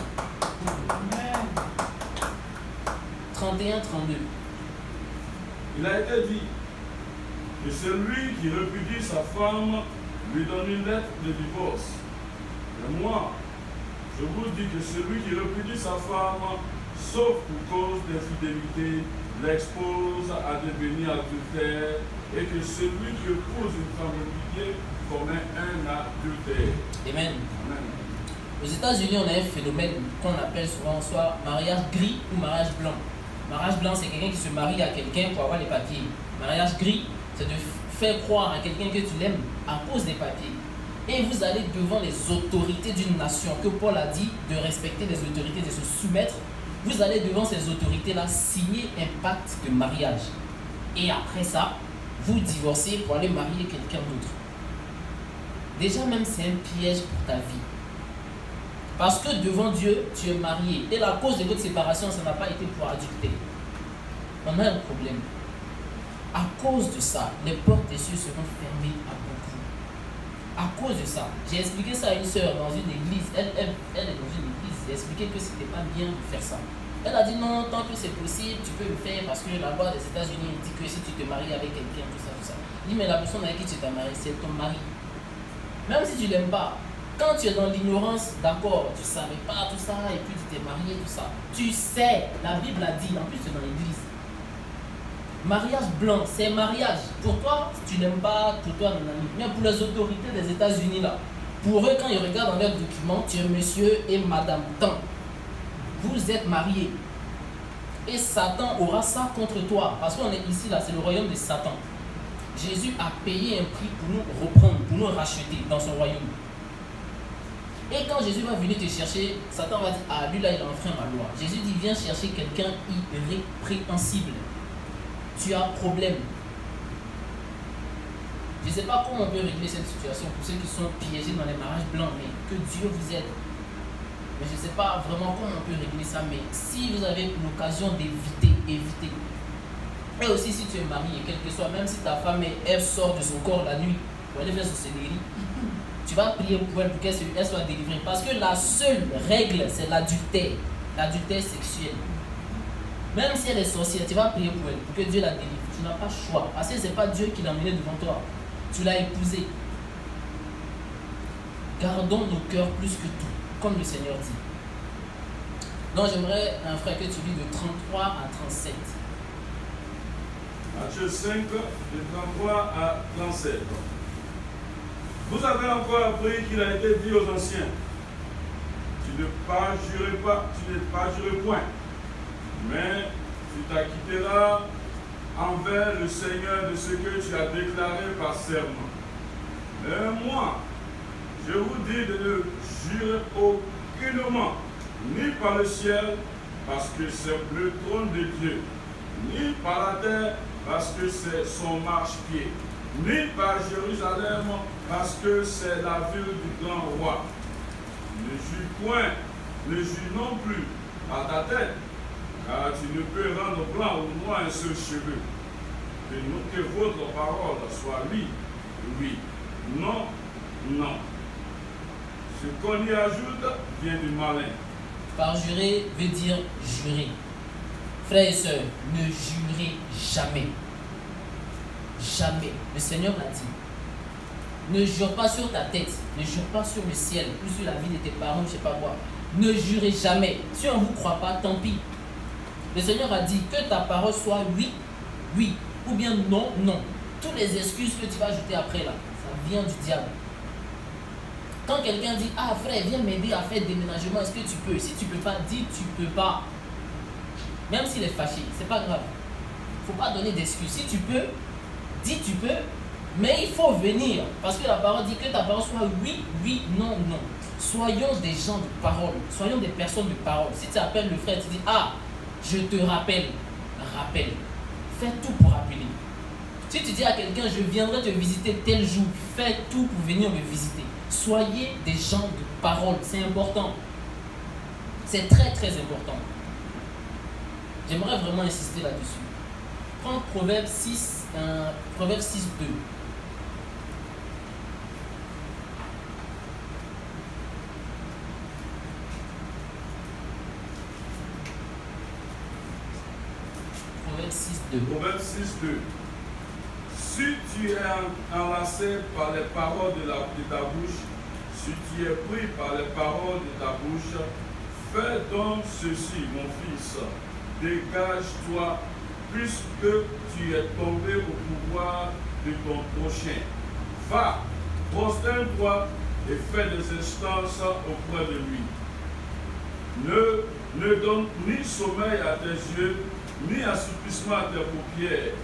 31-32. Il a été dit que celui qui répudie sa femme lui donne une lettre de divorce. Et moi, je vous dis que celui qui répudie sa femme, sauf pour cause d'infidélité, l'expose à devenir adultère, et que celui qui épouse une femme répudiée commet un adultère. Amen. Amen. Aux États-Unis, on a un phénomène qu'on appelle souvent soit mariage gris ou mariage blanc. Mariage blanc, c'est quelqu'un qui se marie à quelqu'un pour avoir les papiers. Mariage gris, c'est de faire croire à quelqu'un que tu l'aimes à cause des papiers. Et vous allez devant les autorités d'une nation, que Paul a dit de respecter les autorités, de se soumettre. Vous allez devant ces autorités-là signer un pacte de mariage. Et après ça, vous divorcez pour aller marier quelqu'un d'autre. Déjà même, c'est un piège pour ta vie. Parce que devant Dieu, tu es marié. Et la cause de votre séparation, ça n'a pas été pour adultère. On a un problème. À cause de ça, les portes des cieux seront fermées à beaucoup. À cause de ça, j'ai expliqué ça à une sœur dans une église. Elle est dans une église. J'ai expliqué que ce n'était pas bien de faire ça. Elle a dit non, tant que c'est possible, tu peux le faire parce que la loi des États-Unis dit que si tu te maries avec quelqu'un, tout ça, tout ça. Je dis, mais la personne avec qui tu t'es marié, c'est ton mari. Même si tu ne l'aimes pas, quand tu es dans l'ignorance, d'accord, tu ne savais pas tout ça, et puis tu t'es marié, tout ça. Tu sais, la Bible a dit, en plus c'est dans l'église. Mariage blanc, c'est mariage. Pour toi, si tu n'aimes pas, pour toi, non. Mais pour les autorités des États-Unis, là, pour eux, quand ils regardent dans leurs documents, tu es monsieur et madame tant. vous êtes mariés. Et Satan aura ça contre toi. Parce qu'on est ici, là, c'est le royaume de Satan. Jésus a payé un prix pour nous reprendre, pour nous racheter dans son royaume. Et quand Jésus va venir te chercher, Satan va dire, ah, lui là, il a enfreint ma loi. Jésus dit, viens chercher quelqu'un irrépréhensible. Tu as problème. Je ne sais pas comment on peut régler cette situation pour ceux qui sont piégés dans les mariages blancs, mais que Dieu vous aide. Mais je ne sais pas vraiment comment on peut régler ça, mais si vous avez l'occasion d'éviter, évitez. Et aussi si tu es marié, quel que soit, même si ta femme elle sort de son corps la nuit pour aller faire son céleri, tu vas prier pour elle pour qu'elle soit délivrée. Parce que la seule règle, c'est l'adultère. L'adultère sexuel. Même si elle est sorcière, tu vas prier pour elle, pour que Dieu la délivre. Tu n'as pas le choix. Parce que ce n'est pas Dieu qui l'a emmené devant toi. Tu l'as épousée. Gardons nos cœurs plus que tout, comme le Seigneur dit. Donc j'aimerais, un frère, que tu lis de 33 à 37. Matthieu 5, de 33 à 37. Vous avez encore appris qu'il a été dit aux anciens, tu ne parjureras pas, tu ne parjureras point, mais tu t'acquitteras envers le Seigneur de ce que tu as déclaré par serment. Mais moi, je vous dis de ne jurer aucunement, ni par le ciel, parce que c'est le trône de Dieu, ni par la terre, parce que c'est son marchepied, ni par Jérusalem, parce que c'est la ville du grand roi. Ne jure point, ne jure non plus par ta tête, car tu ne peux rendre blanc ou noir un seul cheveu. Que votre parole soit oui, oui, non, non. Ce qu'on y ajoute vient du malin. Parjurer veut dire jurer. Frères et sœurs, ne jurez jamais. Jamais. Le Seigneur l'a dit. Ne jure pas sur ta tête, ne jure pas sur le ciel, ou sur la vie de tes parents, je ne sais pas quoi. Ne jurez jamais. Si on ne vous croit pas, tant pis. Le Seigneur a dit que ta parole soit oui, oui, ou bien non, non. Toutes les excuses que tu vas ajouter après là, ça vient du diable. Quand quelqu'un dit, ah frère, viens m'aider à faire déménagement, est-ce que tu peux? Si tu ne peux pas, dis tu ne peux pas. Même s'il est fâché, c'est pas grave. Il ne faut pas donner d'excuses. Si tu peux, dis tu peux, mais il faut venir. Parce que la parole dit que ta parole soit oui, oui, non, non. Soyons des gens de parole. Soyons des personnes de parole. Si tu appelles le frère, tu dis, ah, je te rappelle. Rappelle. Fais tout pour rappeler. Si tu dis à quelqu'un, je viendrai te visiter tel jour, fais tout pour venir me visiter. Soyez des gens de parole. C'est important. C'est très, très important. J'aimerais vraiment insister là-dessus. Prends Proverbe 6, 2. Proverbe 6, 2. Proverbe 6, 2. Si tu es enlacé par les paroles de ta bouche, si tu es pris par les paroles de ta bouche, fais donc ceci, mon fils. Dégage-toi, puisque tu es tombé au pouvoir de ton prochain. Va, prosterne-toi et fais des instances auprès de lui. Ne donne ni sommeil à tes yeux, ni assoupissement à tes paupières.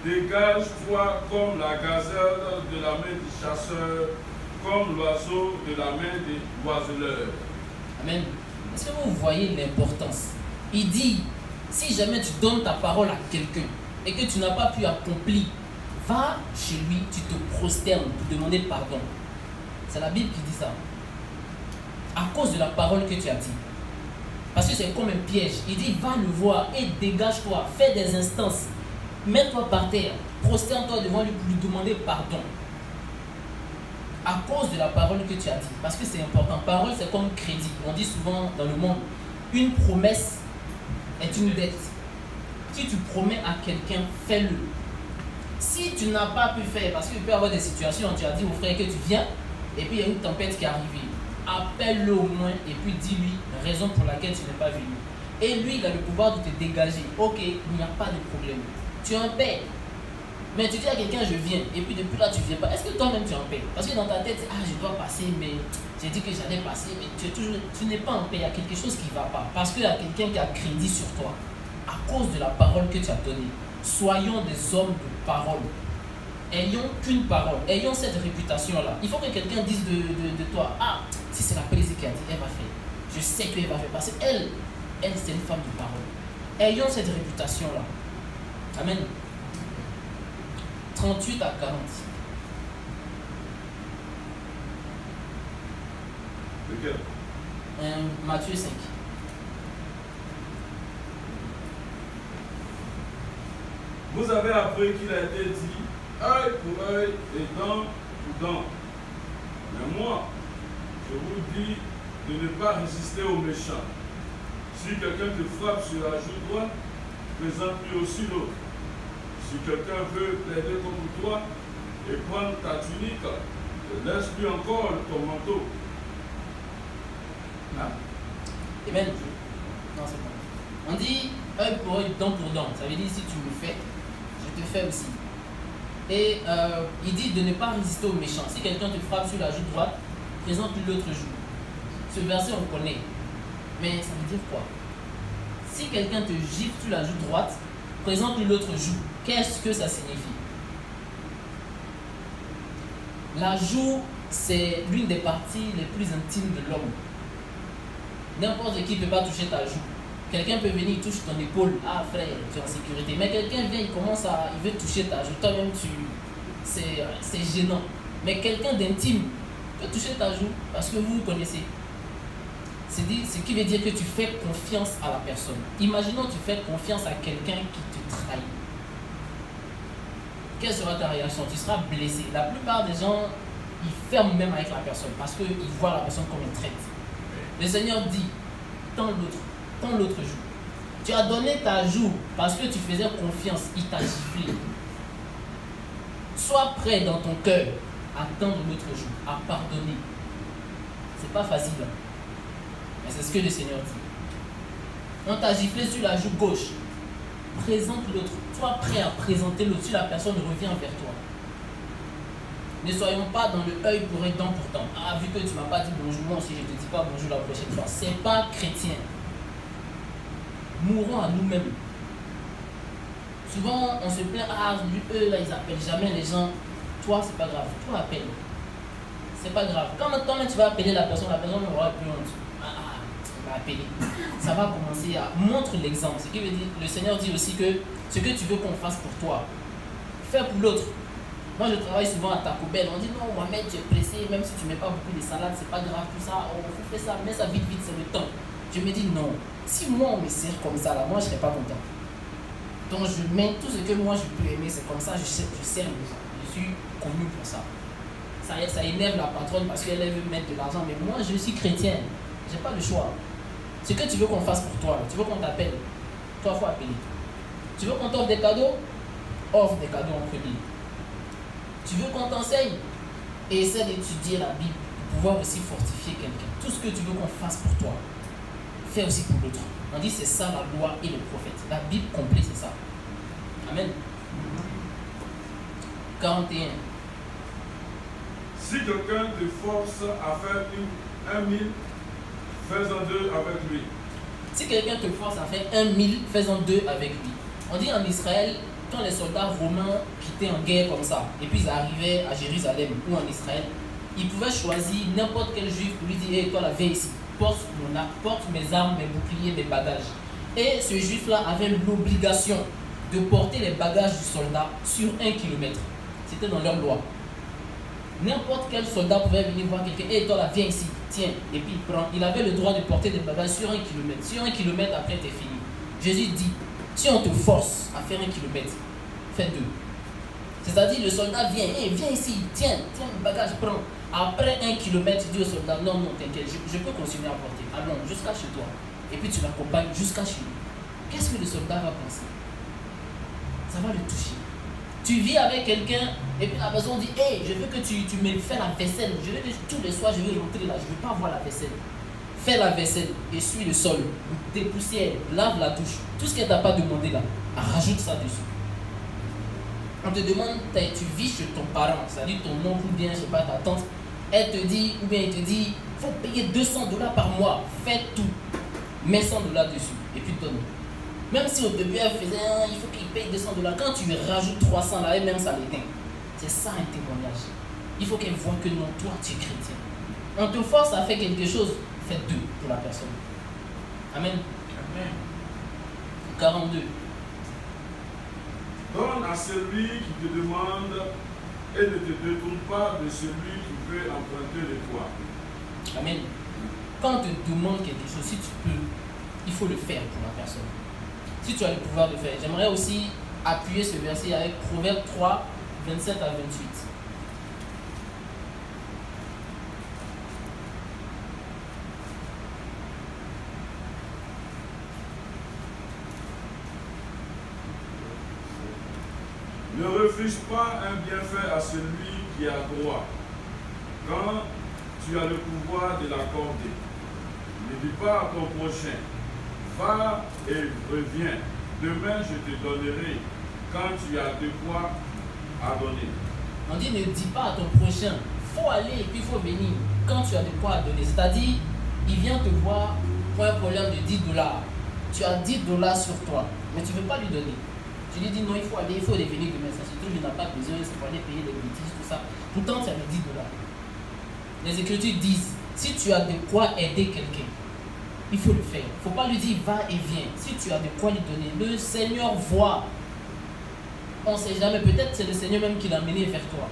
Dégage-toi comme la gazelle de la main du chasseur, comme l'oiseau de la main des oiseleurs. Amen. Est-ce que vous voyez l'importance? Il dit, si jamais tu donnes ta parole à quelqu'un et que tu n'as pas pu accomplir, va chez lui, tu te prosternes pour demander pardon. C'est la Bible qui dit ça. À cause de la parole que tu as dit. Parce que c'est comme un piège. Il dit, va le voir et dégage-toi, fais des instances. Mets-toi par terre, prosterne-toi devant lui pour lui demander pardon. À cause de la parole que tu as dit. Parce que c'est important. Parole, c'est comme crédit. On dit souvent dans le monde, une promesse est une dette. Si tu promets à quelqu'un, fais-le. Si tu n'as pas pu faire, parce qu'il peut y avoir des situations où tu as dit au frère que tu viens, et puis il y a une tempête qui est arrivée. Appelle-le au moins et puis dis-lui la raison pour laquelle tu n'es pas venu. Et lui, il a le pouvoir de te dégager. Ok, il n'y a pas de problème. Tu es un père. Mais tu dis à quelqu'un, je viens, et puis depuis là, tu ne viens pas. Est-ce que toi-même tu es en paix? Parce que dans ta tête, ah, je dois passer, mais j'ai dit que j'allais passer, mais tu n'es pas en paix. Il y a quelque chose qui ne va pas. Parce qu'il y a quelqu'un qui a crédit sur toi, à cause de la parole que tu as donnée. Soyons des hommes de parole. Ayons qu'une parole. Ayons cette réputation-là. Il faut que quelqu'un dise de toi, ah, si c'est la présidente qui a dit, elle va faire. Je sais qu'elle va faire. Parce qu'elle, c'est une femme de parole. Ayons cette réputation-là. Amen. 38 à 40. Lequel? Matthieu 5. Vous avez appris qu'il a été dit œil pour œil et dent pour dent. Mais moi, je vous dis de ne pas résister aux méchants. Si quelqu'un te frappe sur la joue droite, présente-lui aussi l'autre. Si quelqu'un veut plaider contre toi et prendre ta tunique, laisse-lui encore ton manteau. Hein? Amen. Non, c'est bon. On dit œil pour œil, dent pour dent. Ça veut dire si tu me fais, je te fais aussi. Et il dit de ne pas résister aux méchants. Si quelqu'un te frappe sur la joue droite, présente-lui l'autre joue. Ce verset, on connaît. Mais ça veut dire quoi? Si quelqu'un te gifle sur la joue droite, présente-lui l'autre joue. Qu'est-ce que ça signifie? La joue, c'est l'une des parties les plus intimes de l'homme. N'importe qui ne peut pas toucher ta joue. Quelqu'un peut venir, il touche ton épaule. Ah frère, tu es en sécurité. Mais quelqu'un vient, il veut toucher ta joue. Toi-même, c'est gênant. Mais quelqu'un d'intime peut toucher ta joue parce que vous vous connaissez. Ce qui veut dire que tu fais confiance à la personne. Imaginons que tu fais confiance à quelqu'un qui te trahit. Quelle sera ta réaction? Tu seras blessé. La plupart des gens, ils ferment même avec la personne parce qu'ils voient la personne comme une traite. Le Seigneur dit, tends l'autre joue. Tu as donné ta joue parce que tu faisais confiance, il t'a giflé. Sois prêt dans ton cœur à tendre l'autre joue, à pardonner. C'est pas facile. Mais c'est ce que le Seigneur dit. On t'a giflé sur la joue gauche. Présente l'autre. Sois prêt à présenter l'autre si la personne revient vers toi. Ne soyons pas dans le œil pour œil, dent pour dent. Ah, vu que tu ne m'as pas dit bonjour, moi aussi je ne te dis pas bonjour la prochaine fois. Ce n'est pas chrétien. Mourons à nous-mêmes. Souvent, on se plaint, ah, eux là, ils n'appellent jamais les gens. Toi, c'est pas grave. Toi, appelle. C'est pas grave. Quand maintenant tu vas appeler la personne aura plus honte. On va appeler. Ça va commencer à montre l'exemple. Ce qui veut dire, le Seigneur dit aussi que ce que tu veux qu'on fasse pour toi, fais pour l'autre. Moi, je travaille souvent à Taco Bell. On dit non, Mohamed, tu es pressé, même si tu ne mets pas beaucoup de salade, c'est pas grave, tout ça. On fait ça, mets ça vite, c'est le temps. Je me dis non. Si moi, on me sert comme ça, là, moi, je ne serais pas content. Donc, je mets tout ce que moi, je peux aimer, c'est comme ça, je sers les gens. Je suis connu pour ça. Ça énerve la patronne parce qu'elle veut mettre de l'argent, mais moi, je suis chrétien. Je n'ai pas le choix. Ce que tu veux qu'on fasse pour toi, tu veux qu'on t'appelle, toi, il faut appeler. Tu veux qu'on t'offre des cadeaux, offre des cadeaux en premier. Tu veux qu'on t'enseigne et essaie d'étudier la Bible pour pouvoir aussi fortifier quelqu'un. Tout ce que tu veux qu'on fasse pour toi, fais aussi pour l'autre. On dit c'est ça la loi et le prophète. La Bible complète, c'est ça. Amen. 41. Si quelqu'un te force à faire 1 000, fais-en 2 avec lui. Si quelqu'un te force à faire 1 000, fais-en 2 avec lui. On dit en Israël, quand les soldats romains quittaient en guerre comme ça, et puis ils arrivaient à Jérusalem ou en Israël, ils pouvaient choisir n'importe quel juif pour lui dire hey, toi là, viens ici, porte mes armes, mes boucliers, mes bagages. Et ce juif-là avait l'obligation de porter les bagages du soldat sur 1 kilomètre. C'était dans leur loi. N'importe quel soldat pouvait venir voir quelqu'un, hey, toi là, viens ici, tiens, et puis il prend. Il avait le droit de porter des bagages sur 1 kilomètre. Sur 1 kilomètre, après, t'es fini. Jésus dit, si on te force à faire 1 kilomètre, fais 2. C'est-à-dire, le soldat vient, hey, viens ici, tiens, le bagage, prends. Après 1 kilomètre, tu dis au soldat, non, t'inquiète, je peux continuer à porter. Allons, jusqu'à chez toi. Et puis tu l'accompagnes jusqu'à chez lui. Qu'est-ce que le soldat va penser? Ça va le toucher. Tu vis avec quelqu'un, et puis la personne dit, hey, je veux que tu me fais la vaisselle. Je veux que tous les soirs, je veux rentrer là, je ne veux pas voir la vaisselle. Fais la vaisselle, essuie le sol, dépoussière, lave la douche. Tout ce qu'elle t'a pas demandé là, rajoute ça dessus. On te demande, tu vis chez ton parent, c'est-à-dire ton oncle ou bien, je sais pas, ta tante. Elle te dit, ou bien il te dit, il faut payer $200 par mois. Fais tout. Mets $100 dessus et puis donne. Même si au début elle faisait, il faut qu'il paye $200. Quand tu lui rajoutes 300 là, elle même ça l'éteint. C'est ça un témoignage. Il faut qu'elle voit que non, toi tu es chrétien. On te force à faire quelque chose, fais deux pour la personne. Amen. Amen. 42. Donne à celui qui te demande et ne te détourne pas de celui qui veut emprunter de toi. Amen. Quand on te demande quelque chose, si tu peux, il faut le faire pour la personne. Si tu as le pouvoir de faire. J'aimerais aussi appuyer ce verset avec Proverbe 3, 27 à 28. Ne refuse pas un bienfait à celui qui a droit, quand tu as le pouvoir de l'accorder. Ne dis pas à ton prochain, va et reviens, demain je te donnerai, quand tu as de quoi à donner. On dit ne dis pas à ton prochain, faut aller et puis il faut venir, quand tu as de quoi à donner. C'est-à-dire, il vient te voir pour un problème de $10. Tu as $10 sur toi, mais tu ne veux pas lui donner. Tu lui dis non, il faut aller, il faut revenir demain. Ça se trouve, il n'a pas besoin, c'est pour aller payer des bêtises, tout ça. Pourtant, tu as les $10. Les Écritures disent, si tu as de quoi aider quelqu'un, il faut le faire. Il ne faut pas lui dire va et viens. Si tu as de quoi lui donner, le Seigneur voit. On ne sait jamais, peut-être c'est le Seigneur même qui l'a mené vers toi.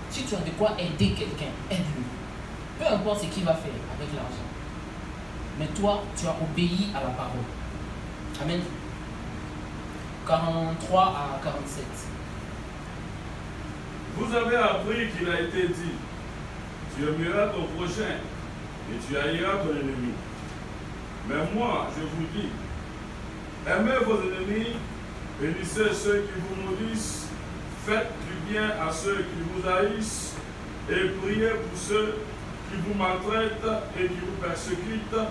Si tu as de quoi aider quelqu'un, aide-le. Peu importe ce qu'il va faire avec l'argent. Mais toi, tu as obéi à la parole. Amen. 43 à 47. Vous avez appris qu'il a été dit, tu aimeras ton prochain et tu haïras ton ennemi. Mais moi, je vous dis, aimez vos ennemis, bénissez ceux qui vous maudissent, faites du bien à ceux qui vous haïssent et priez pour ceux qui vous maltraitent et qui vous persécutent,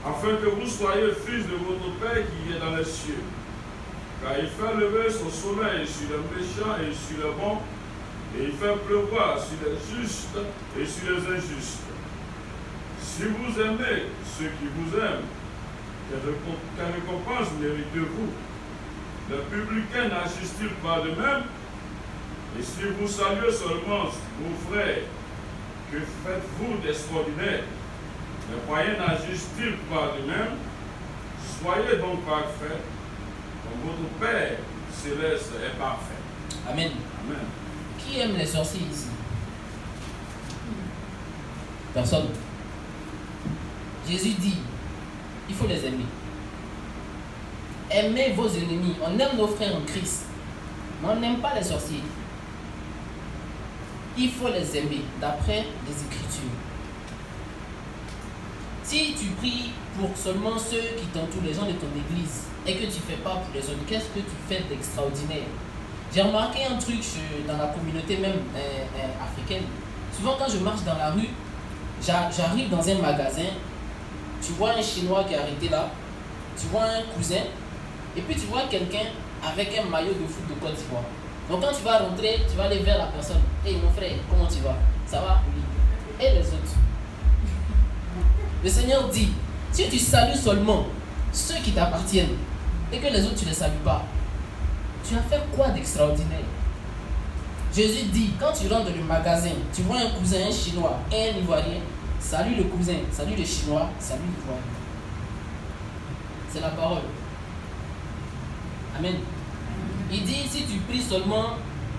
afin que vous soyez fils de votre Père qui est dans les cieux. Car il fait lever son soleil sur les méchants et sur les bons, et il fait pleuvoir sur les justes et sur les injustes. Si vous aimez ceux qui vous aiment, quelle récompense méritez-vous? Les publicains n'agissent-ils pas de même? Et si vous saluez seulement vos frères, que faites-vous d'extraordinaire? Les païens n'agissent-ils pas de même? Soyez donc parfaits, comme votre Père céleste est parfait. Amen. Amen. Qui aime les sorciers ici? Personne. Jésus dit, il faut les aimer. Aimez vos ennemis. On aime nos frères en Christ, mais on n'aime pas les sorciers. Il faut les aimer d'après les Écritures. Si tu pries pour seulement ceux qui t'entourent, les gens de ton église, et que tu ne fais pas pour les autres, qu'est-ce que tu fais d'extraordinaire? J'ai remarqué un truc dans la communauté même africaine. Souvent quand je marche dans la rue, j'arrive dans un magasin, tu vois un Chinois qui est arrêté là, tu vois un cousin, et puis tu vois quelqu'un avec un maillot de foot de Côte d'Ivoire. Donc quand tu vas rentrer, tu vas aller vers la personne. Hey mon frère, comment tu vas? Ça va? Oui. Et les autres? Le Seigneur dit, si tu salues seulement ceux qui t'appartiennent et que les autres tu ne les salues pas, tu as fait quoi d'extraordinaire? Jésus dit, quand tu rentres dans le magasin, tu vois un cousin, un Chinois et un Ivoirien, salue le cousin, salue le Chinois, salue l'Ivoirien. C'est la parole. Amen. Il dit, si tu pries seulement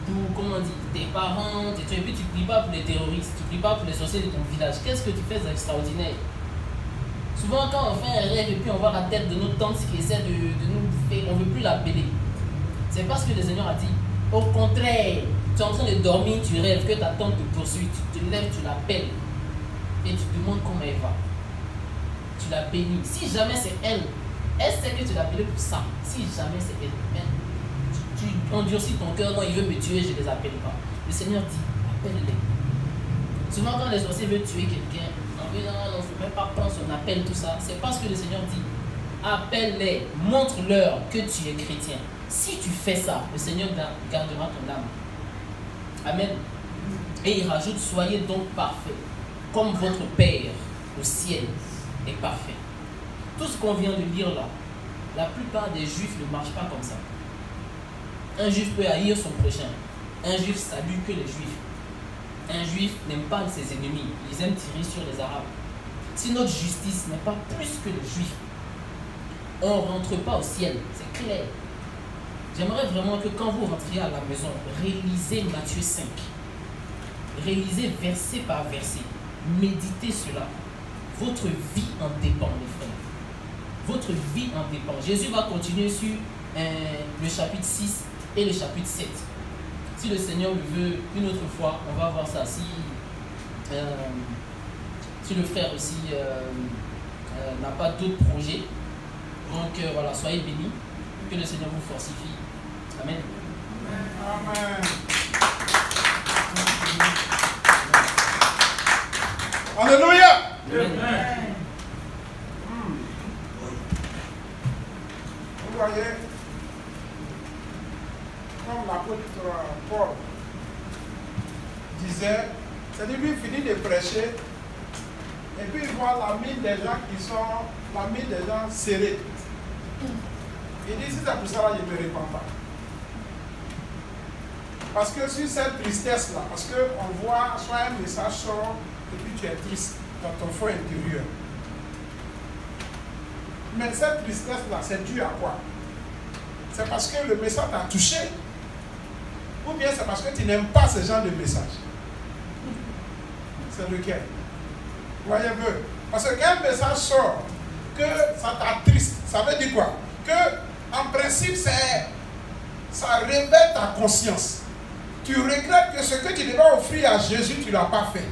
pour, comment on dit, tes parents, et puis tu ne pries pas pour les terroristes, tu ne pries pas pour les sorciers de ton village, qu'est-ce que tu fais d'extraordinaire? Souvent quand on fait un rêve et puis on voit la tête de notre tante qui essaie de nous bouffer, on ne veut plus l'appeler. C'est parce que le Seigneur a dit, au contraire, tu es en train de dormir, tu rêves que ta tante te poursuit, tu te lèves, tu l'appelles et tu te demandes comment elle va. Tu la bénis. Si jamais c'est elle, elle sait que tu l'as appelée pour ça. Si jamais c'est elle, tu endurcis ton cœur, non, il veut me tuer, je ne les appelle pas. Le Seigneur dit, appelle-les. Souvent quand les sorciers veulent tuer quelqu'un, on dit non, il ne faut même pas prendre son appel, tout ça. C'est parce que le Seigneur dit, appelle-les, montre-leur que tu es chrétien. Si tu fais ça, le Seigneur gardera ton âme. Amen. Et il rajoute, soyez donc parfaits, comme votre Père au ciel est parfait. Tout ce qu'on vient de lire là, la plupart des Juifs ne marchent pas comme ça. Un Juif peut haïr son prochain. Un Juif salue que les Juifs. Un Juif n'aime pas ses ennemis. Ils aiment tirer sur les Arabes. Si notre justice n'est pas plus que les Juifs, on ne rentre pas au ciel. C'est clair. J'aimerais vraiment que quand vous rentriez à la maison, réalisez Matthieu 5. Réalisez verset par verset. Méditez cela. Votre vie en dépend, les frères. Votre vie en dépend. Jésus va continuer sur le chapitre 6 et le chapitre 7. Si le Seigneur le veut, une autre fois, on va voir ça. Si le frère aussi n'a pas d'autres projets. Donc voilà, soyez bénis. Que le Seigneur vous fortifie. Amen. Amen. Alléluia. Amen. Vous voyez, comme l'apôtre Paul disait, c'est-à-dire lui finit de prêcher et puis il voit la mine des gens qui sont, la mine des gens serrée. Il dit, si c'est pour ça, je ne me répands pas. Parce que sur cette tristesse-là, parce qu'on voit soit un message sort et puis tu es triste dans ton fond intérieur. Mais cette tristesse-là, c'est dû à quoi? C'est parce que le message t'a touché. Ou bien c'est parce que tu n'aimes pas ce genre de message. C'est lequel? Voyez-vous? Parce que quand un message sort, que ça t'attriste, ça veut dire quoi? Que, en principe, ça révèle ta conscience. Tu regrettes que ce que tu devais offrir à Jésus, tu ne l'as pas fait.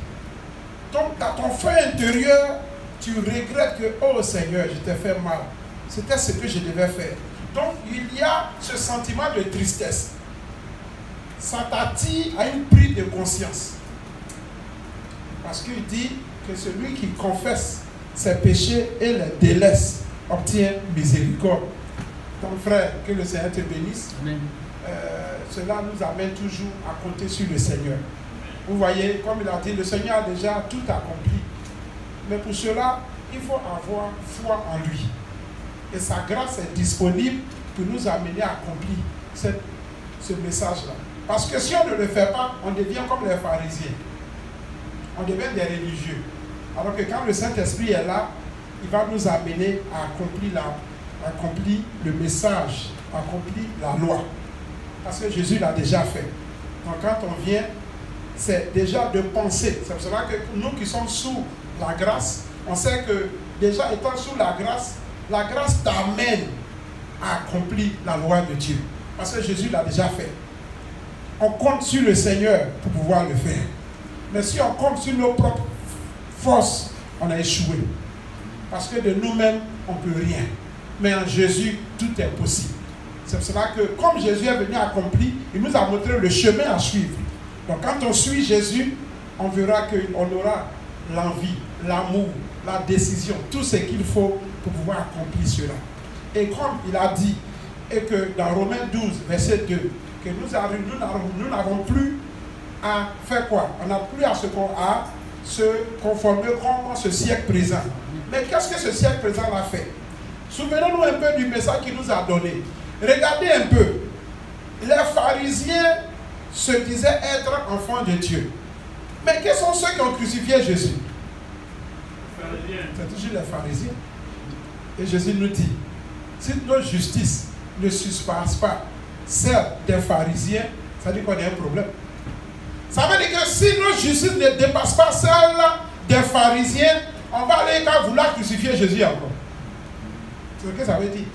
Donc, dans ton feu intérieur, tu regrettes que, oh Seigneur, je t'ai fait mal. C'était ce que je devais faire. Donc, il y a ce sentiment de tristesse. Ça t'attire à une prise de conscience. Parce qu'il dit que celui qui confesse ses péchés et les délaisse obtient miséricorde. Donc, frère, que le Seigneur te bénisse. Amen. Cela nous amène toujours à compter sur le Seigneur. Vous voyez, comme il a dit, le Seigneur a déjà tout accompli. Mais pour cela, il faut avoir foi en lui. Et sa grâce est disponible pour nous amener à accomplir ce message-là. Parce que si on ne le fait pas, on devient comme les pharisiens. On devient des religieux. Alors que quand le Saint-Esprit est là, il va nous amener à accomplir le message, accomplir la loi. Parce que Jésus l'a déjà fait. Donc quand on vient, c'est déjà de penser. C'est pour cela que nous qui sommes sous la grâce, on sait que déjà étant sous la grâce t'amène à accomplir la loi de Dieu. Parce que Jésus l'a déjà fait. On compte sur le Seigneur pour pouvoir le faire. Mais si on compte sur nos propres forces, on a échoué. Parce que de nous-mêmes, on ne peut rien. Mais en Jésus, tout est possible. C'est pour cela que, comme Jésus est venu accomplir, il nous a montré le chemin à suivre. Donc quand on suit Jésus, on verra qu'on aura l'envie, l'amour, la décision, tout ce qu'il faut pour pouvoir accomplir cela. Et comme il a dit, et que dans Romains 12, verset 2, que nous n'avons plus à faire quoi? On n'a plus à se conformer comme ce siècle présent. Mais qu'est-ce que ce siècle présent a fait? Souvenons-nous un peu du message qu'il nous a donné. Regardez un peu. Les pharisiens se disaient être enfants de Dieu. Mais quels sont ceux qui ont crucifié Jésus? C'est toujours les pharisiens. Et Jésus nous dit, si notre justice ne surpasse pas celle des pharisiens, ça veut dire qu'on a un problème. Ça veut dire que si notre justice ne dépasse pas celle des pharisiens, on va aller qu'à vouloir crucifier Jésus encore. C'est ce que ça veut dire.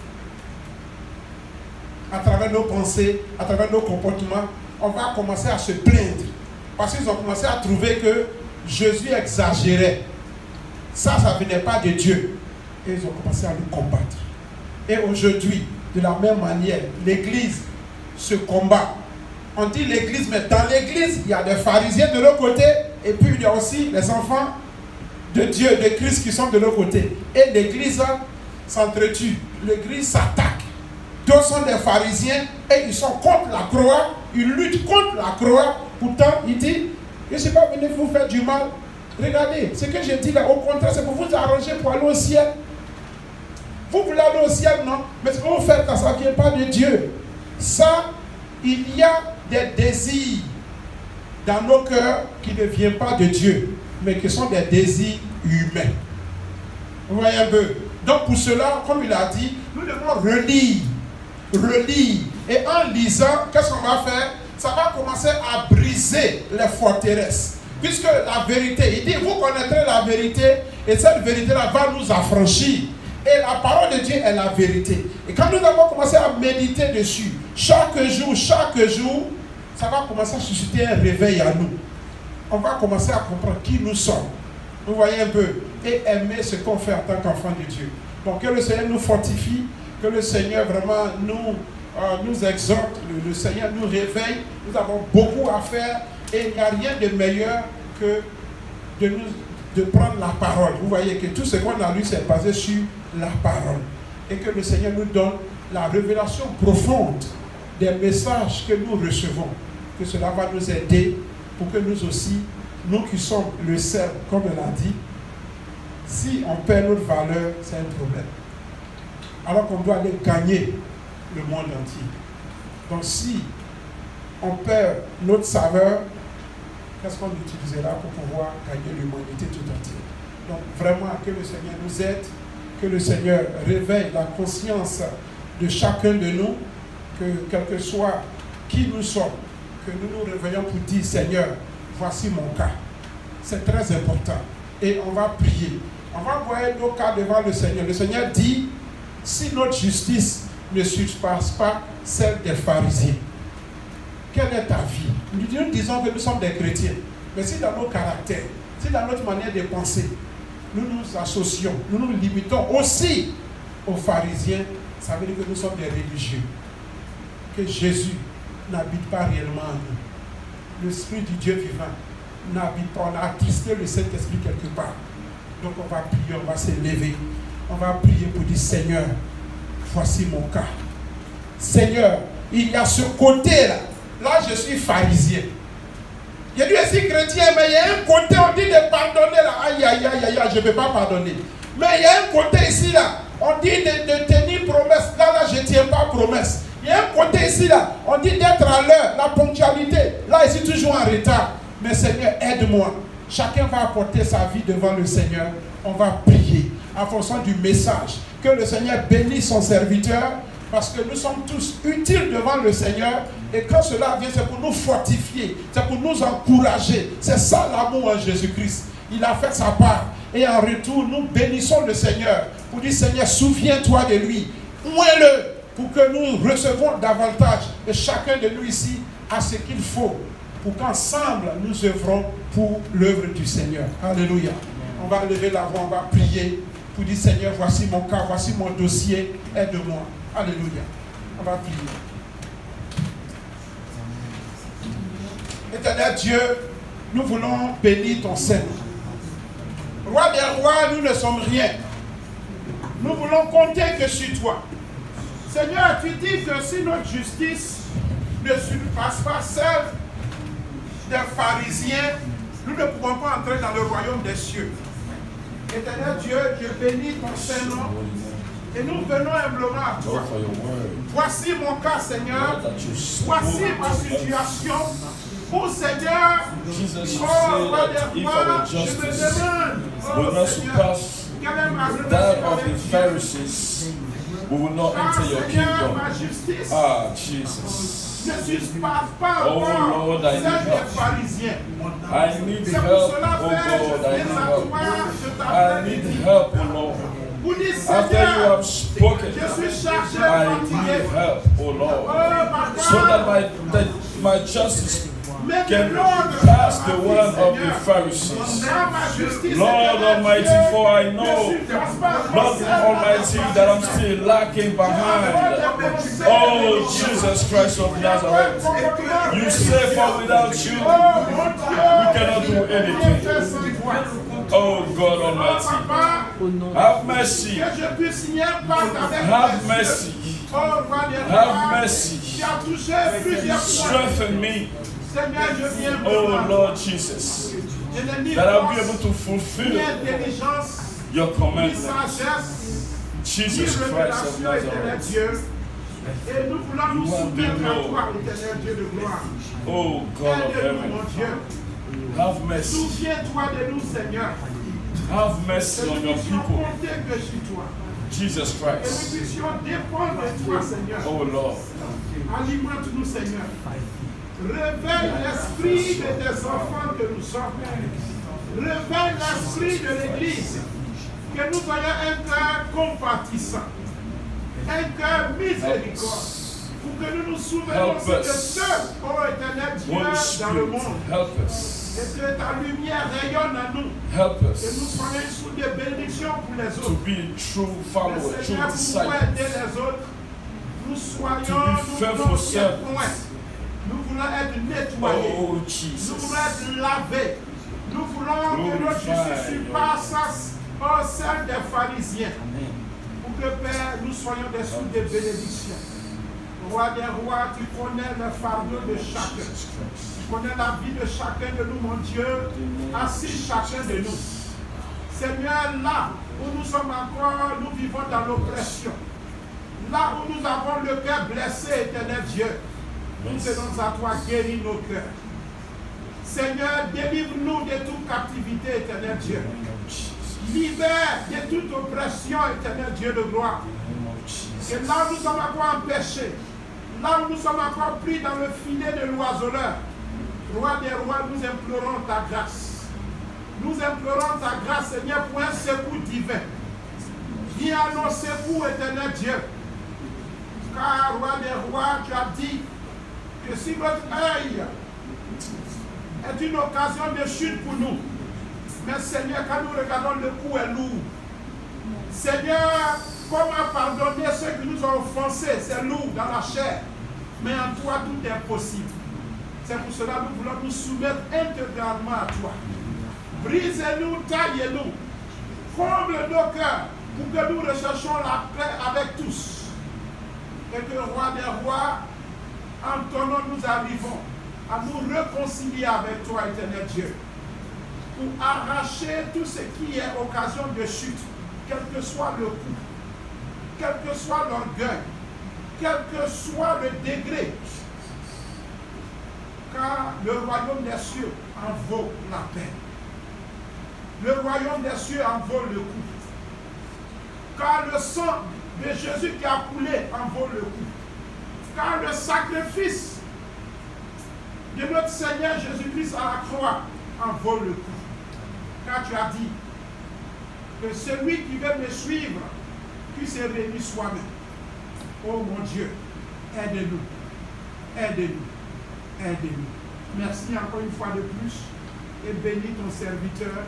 À travers nos pensées, à travers nos comportements, on va commencer à se plaindre. Parce qu'ils ont commencé à trouver que Jésus exagérait. Ça ne venait pas de Dieu. Et ils ont commencé à nous combattre. Et aujourd'hui, de la même manière, l'Église se combat. On dit l'Église, mais dans l'Église, il y a des pharisiens de l'autre côté, et puis il y a aussi les enfants de Dieu, de Christ qui sont de l'autre côté. Et l'Église s'entretue. L'Église s'attaque. D'autres D'autres sont des pharisiens et ils sont contre la croix. Ils luttent contre la croix. Pourtant, il dit, je ne suis pas venu vous faire du mal. Regardez, ce que je dis là, au contraire, c'est pour vous arranger pour aller au ciel. Vous voulez aller au ciel, non? Mais ce que vous faites, ça ne vient pas de Dieu. Ça, il y a des désirs dans nos cœurs qui ne viennent pas de Dieu, mais qui sont des désirs humains. Vous voyez un peu? Donc pour cela, comme il a dit, nous devons relire. Et en lisant, qu'est-ce qu'on va faire? Ça va commencer à briser les forteresses. Puisque la vérité, il dit, vous connaîtrez la vérité, et cette vérité-là va nous affranchir. Et la parole de Dieu est la vérité. Et quand nous avons commencé à méditer dessus, chaque jour, ça va commencer à susciter un réveil à nous. On va commencer à comprendre qui nous sommes. Vous voyez un peu? Et aimer ce qu'on fait en tant qu'enfant de Dieu. Donc que le Seigneur nous fortifie, que le Seigneur vraiment nous exhorte, le Seigneur nous réveille. Nous avons beaucoup à faire et il n'y a rien de meilleur que de prendre la parole. Vous voyez que tout ce qu'on a lu, c'est basé sur la parole. Et que le Seigneur nous donne la révélation profonde des messages que nous recevons. Que cela va nous aider pour que nous aussi, nous qui sommes le sel, comme elle a dit, si on perd notre valeur, c'est un problème. Alors qu'on doit aller gagner le monde entier. Donc si on perd notre saveur, qu'est-ce qu'on utilisera pour pouvoir gagner l'humanité tout entière? Donc vraiment que le Seigneur nous aide, que le Seigneur réveille la conscience de chacun de nous, que quel que soit qui nous sommes, que nous nous réveillons pour dire, Seigneur, voici mon cas. C'est très important. Et on va prier. On va envoyer nos cas devant le Seigneur. Le Seigneur dit, si notre justice ne surpasse pas celle des pharisiens, quelle est ta vie? Nous disons que nous sommes des chrétiens. Mais si dans nos caractères, si dans notre manière de penser, nous nous associons, nous nous limitons aussi aux pharisiens, ça veut dire que nous sommes des religieux. Que Jésus n'habite pas réellement en nous. L'Esprit du Dieu vivant n'habite pas. On a attristé le Saint-Esprit quelque part. Donc on va prier, on va s'élever. On va prier pour dire, Seigneur, voici mon cas. Seigneur, il y a ce côté-là. Là, je suis pharisien. Je dis aussi chrétien, mais il y a un côté, on dit de pardonner là. Aïe, aïe, aïe, aïe, je ne peux pas pardonner. Mais il y a un côté ici là, on dit de tenir promesse. Là, je ne tiens pas promesse. Il y a un côté ici là, on dit d'être à l'heure, la ponctualité. Là, ici, toujours en retard. Mais Seigneur, aide-moi. Chacun va apporter sa vie devant le Seigneur. On va prier en fonction du message. Que le Seigneur bénisse son serviteur. Parce que nous sommes tous utiles devant le Seigneur. Et quand cela vient, c'est pour nous fortifier. C'est pour nous encourager. C'est ça l'amour en Jésus-Christ. Il a fait sa part. Et en retour, nous bénissons le Seigneur. Pour dire, Seigneur, souviens-toi de lui. Oins-le. Pour que nous recevons davantage. Et chacun de nous ici a ce qu'il faut. Pour qu'ensemble, nous œuvrons pour l'œuvre du Seigneur. Alléluia. On va lever la voix, on va prier. Pour dire, Seigneur, voici mon cas, voici mon dossier. Aide-moi. Alléluia. On va prier. Éternel Dieu, nous voulons bénir ton Seigneur. Roi des rois, nous ne sommes rien. Nous voulons compter que sur toi. Seigneur, tu dis que si notre justice ne surpasse pas celle des pharisiens, nous ne pouvons pas entrer dans le royaume des cieux. Éternel Dieu, je bénis ton Saint-Nom. Et nous venons humblement à toi. Voici mon cas, Seigneur. Voici ma situation. Oh Seigneur, oh roi des rois, je me demande, oh Seigneur, quelle est ma relation avec Dieu? We will not enter your kingdom. Ah, Jesus. Ne surpasse pas Oh Lord, I need help. I need help, oh God, I need help. I need help, oh Lord. After you have spoken, I need help, oh Lord. So that my justice can pass the one of the Pharisees. Lord Almighty, for I know, Lord Almighty, that I'm still lacking behind. Oh, Jesus Christ of Nazareth. You say, for without you, we cannot do anything. Oh God Almighty, have mercy. Have mercy. Oh, roi des rois, Have mercy. tu as touché plusieurs fois. Strengthen me. Seigneur, je viens Oh devant toi. Lord Jesus. Je n'ai ni That I'll be force, able to ni fulfill intelligence, your ni commandments. sagesse, ni Jesus Christ of révélation, éternel Nazareth. Dieu. Et nous voulons nous You are soumettre big à Lord. toi, éternel Dieu de gloire. Oh God of Aide-nous, mon heaven. Dieu. Have mercy. Souviens-toi de nous, Seigneur. Have Que mercy nous on your puissions people. compter que sur toi. Jesus Que nous Christ. puissions dépendre de toi, Seigneur. Oh Lord. Alimente-nous, Seigneur. Réveille l'esprit de tes enfants que nous sommes. Réveille l'esprit de l'Église. Que nous ayons un cœur compatissant. Un cœur miséricorde. Pour que nous nous souvenions aussi de ceux, ô éternel Dieu, Holy dans le Spirit, monde. help us. Et que ta lumière rayonne à nous. Help Que nous us soyons sous des bénédictions pour les to autres. be a true Mais follower, Seigneur, true pour disciple. aider les autres, nous soyons, To be nous faithful voulons servants. être points. Nous voulons être nettoyés. Oh Nous Jesus. voulons être lavés. Nous voulons que notre justice surpasse celle des pharisiens. Pour que, Père, nous soyons des sous des bénédictions. Roi des rois, tu connais le fardeau de chacun. Tu connais la vie de chacun de nous, mon Dieu. Assiste chacun de nous. Seigneur, là où nous sommes encore, nous vivons dans l'oppression. Là où nous avons le cœur blessé, éternel Dieu, nous venons à toi guérir nos cœurs. Seigneur, délivre-nous de toute captivité, éternel Dieu. Libère de toute oppression, éternel Dieu de gloire. Et là où nous sommes encore empêchés, là où nous sommes encore pris dans le filet de l'oiseleur, Roi des rois, nous implorons ta grâce. Nous implorons ta grâce, Seigneur, pour un secours divin. Viens à nos secours, éternel Dieu. Car, Roi des rois, tu as dit que si notre œil est une occasion de chute pour nous, mais Seigneur, quand nous regardons, le coup est lourd. Seigneur, comment pardonner ceux qui nous ont offensés? C'est lourd dans la chair. Mais en toi, tout est possible. C'est pour cela que nous voulons nous soumettre intégralement à toi. Brise-nous, taille-nous. Comble nos cœurs pour que nous recherchions la paix avec tous. Et que, Roi des rois, en ton nom, nous arrivons à nous réconcilier avec toi, éternel Dieu. Pour arracher tout ce qui est occasion de chute, quel que soit le coup, quel que soit l'orgueil, quel que soit le degré. Car le royaume des cieux en vaut la peine. Le royaume des cieux en vaut le coup. Car le sang de Jésus qui a coulé en vaut le coup. Car le sacrifice de notre Seigneur Jésus-Christ à la croix en vaut le coup. Car tu as dit que celui qui veut me suivre puisse se réunir soi-même. Oh mon Dieu, aide-nous, aide-nous, aide-nous. Merci encore une fois de plus et bénis ton serviteur.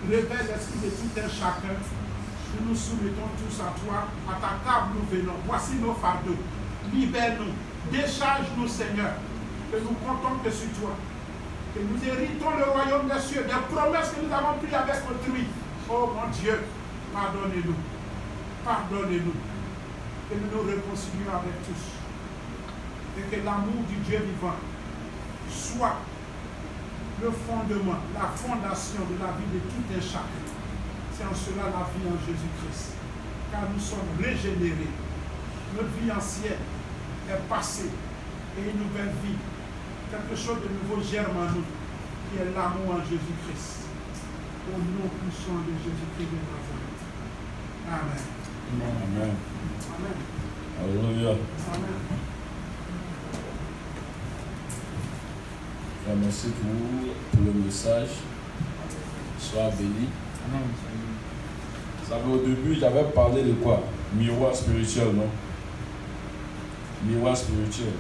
Révèle l'esprit de tout un chacun. Nous nous soumettons tous à toi. À ta table nous venons. Voici nos fardeaux. Libère-nous. Décharge-nous, Seigneur. Que nous comptons que sur toi. Que nous héritons le royaume des cieux, des promesses que nous avons prises avec autrui. Oh mon Dieu, pardonnez-nous. Pardonnez-nous. Que nous nous réconcilions avec tous. Et que l'amour du Dieu vivant soit le fondement, la fondation de la vie de tout un chacun. C'est en cela la vie en Jésus-Christ. Car nous sommes régénérés. Notre vie ancienne est passée et une nouvelle vie. Quelque chose de nouveau germe en nous, qui est l'amour en Jésus-Christ. Au nom puissant de Jésus-Christ de Nazareth. Amen. Amen. Amen. Alléluia. Amen. Merci pour le message. Sois béni. Vous savez, au début, j'avais parlé de quoi? Miroir spirituel, non? Miroir spirituel.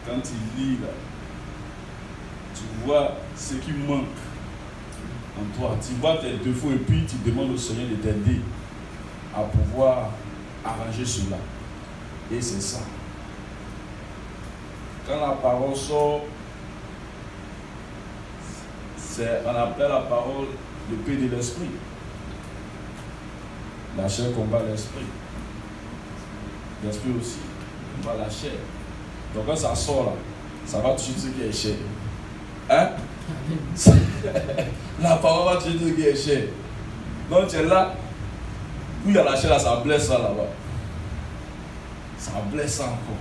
Quand il lit là, tu vois ce qui manque en toi. Tu vois tes défauts et puis tu demandes au Seigneur de t'aider à pouvoir arranger cela. Et c'est ça. Quand la parole sort, on appelle la parole le paix de l'esprit. La chair combat l'esprit. l'esprit aussi, on va la chair. Donc quand ça sort là, ça va toucher ce qui est chair. Hein? La parole va toucher ce qui est chair. Donc tu es là, où il y a la chair là, ça blesse ça là-bas. Ça blesse ça encore.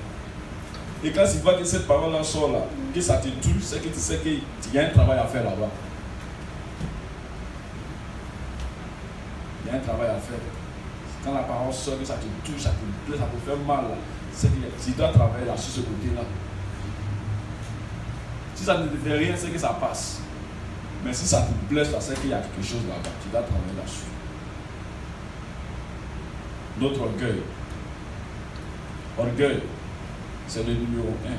Et quand tu vois que cette parole là sort là, que ça te touche, c'est que tu sais qu'il y a un travail à faire là-bas. Il y a un travail à faire. Quand la parole sort, que ça te touche, ça te blesse, ça te fait mal là, c'est que tu dois travailler là, sur ce côté-là. Si ça ne te fait rien, c'est que ça passe. Mais si ça te blesse là, c'est qu'il y a quelque chose là-bas. Tu dois travailler là-dessus. Notre orgueil. Orgueil, c'est le numéro 1.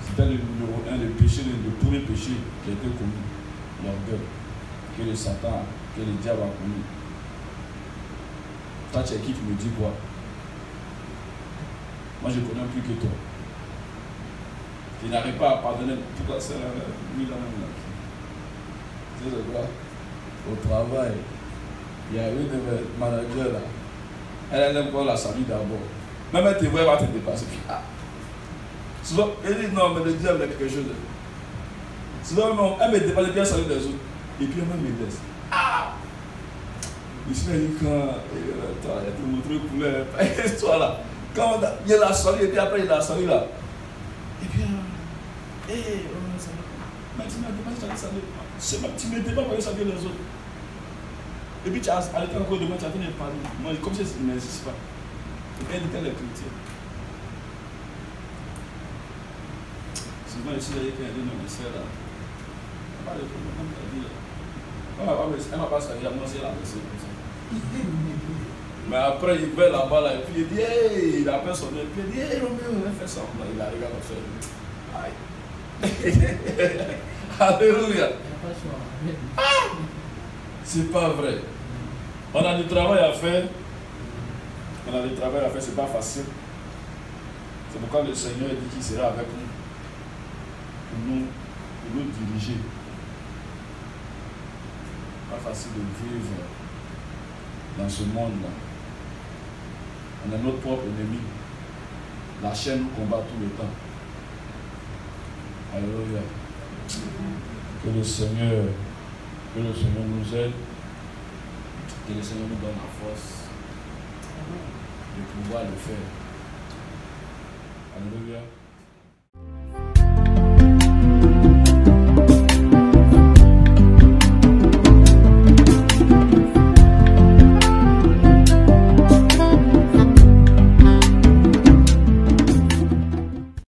C'était le numéro 1, le péché, le premier péché qui a été commis. L'orgueil. Que le Satan, que le diable a commis. Toi, tu es qui me dis quoi? Moi, je connais plus que toi. Je n'arrive pas à pardonner. Pourquoi c'est lui là même là? Tu sais quoi? Au travail, il y a une de mes managers là. Elle aime pas la salut d'abord. Même elle te voit, elle va te dépasser. Puis, ah. Souvent, elle dit non, mais le diable a quelque chose. Souvent, elle me dépasse bien salut des autres. Et puis elle me laisse. Ah! Ici, elle dit quand. Attends, elle te montre pour elle. Toi là. Quand il y a la salut, et puis après il y a la salut là. Et puis, ça va. Mais tu m'as dépassé, tu ne m'étais pas pour saluer les autres. Et puis tu as arrêté encore de moi, tu as fait des parler. Moi, comme ça, ça n'existe pas. Et elle était les chrétiens. Souvent, ici, il y a quelqu'un qui dit là. Pas de problème, comme tu as dit là. Elle m'a pas salué, moi, c'est la personne comme ça. Mais après, il va là-bas, là, et puis il dit, hey, il appelle son nom, et puis il dit, hey, Roméo, on a fait ça. Il arrive à le faire. Aïe. Alléluia. Ah! C'est pas vrai. On a du travail à faire. On a du travail à faire, c'est pas facile. C'est pourquoi le Seigneur dit qu'il sera avec nous pour nous diriger. Pas facile de vivre dans ce monde-là. On est notre propre ennemi. La chaîne nous combat tout le temps. Alléluia. Que le Seigneur nous aide. Que le Seigneur nous donne la force de pouvoir le faire. Alléluia.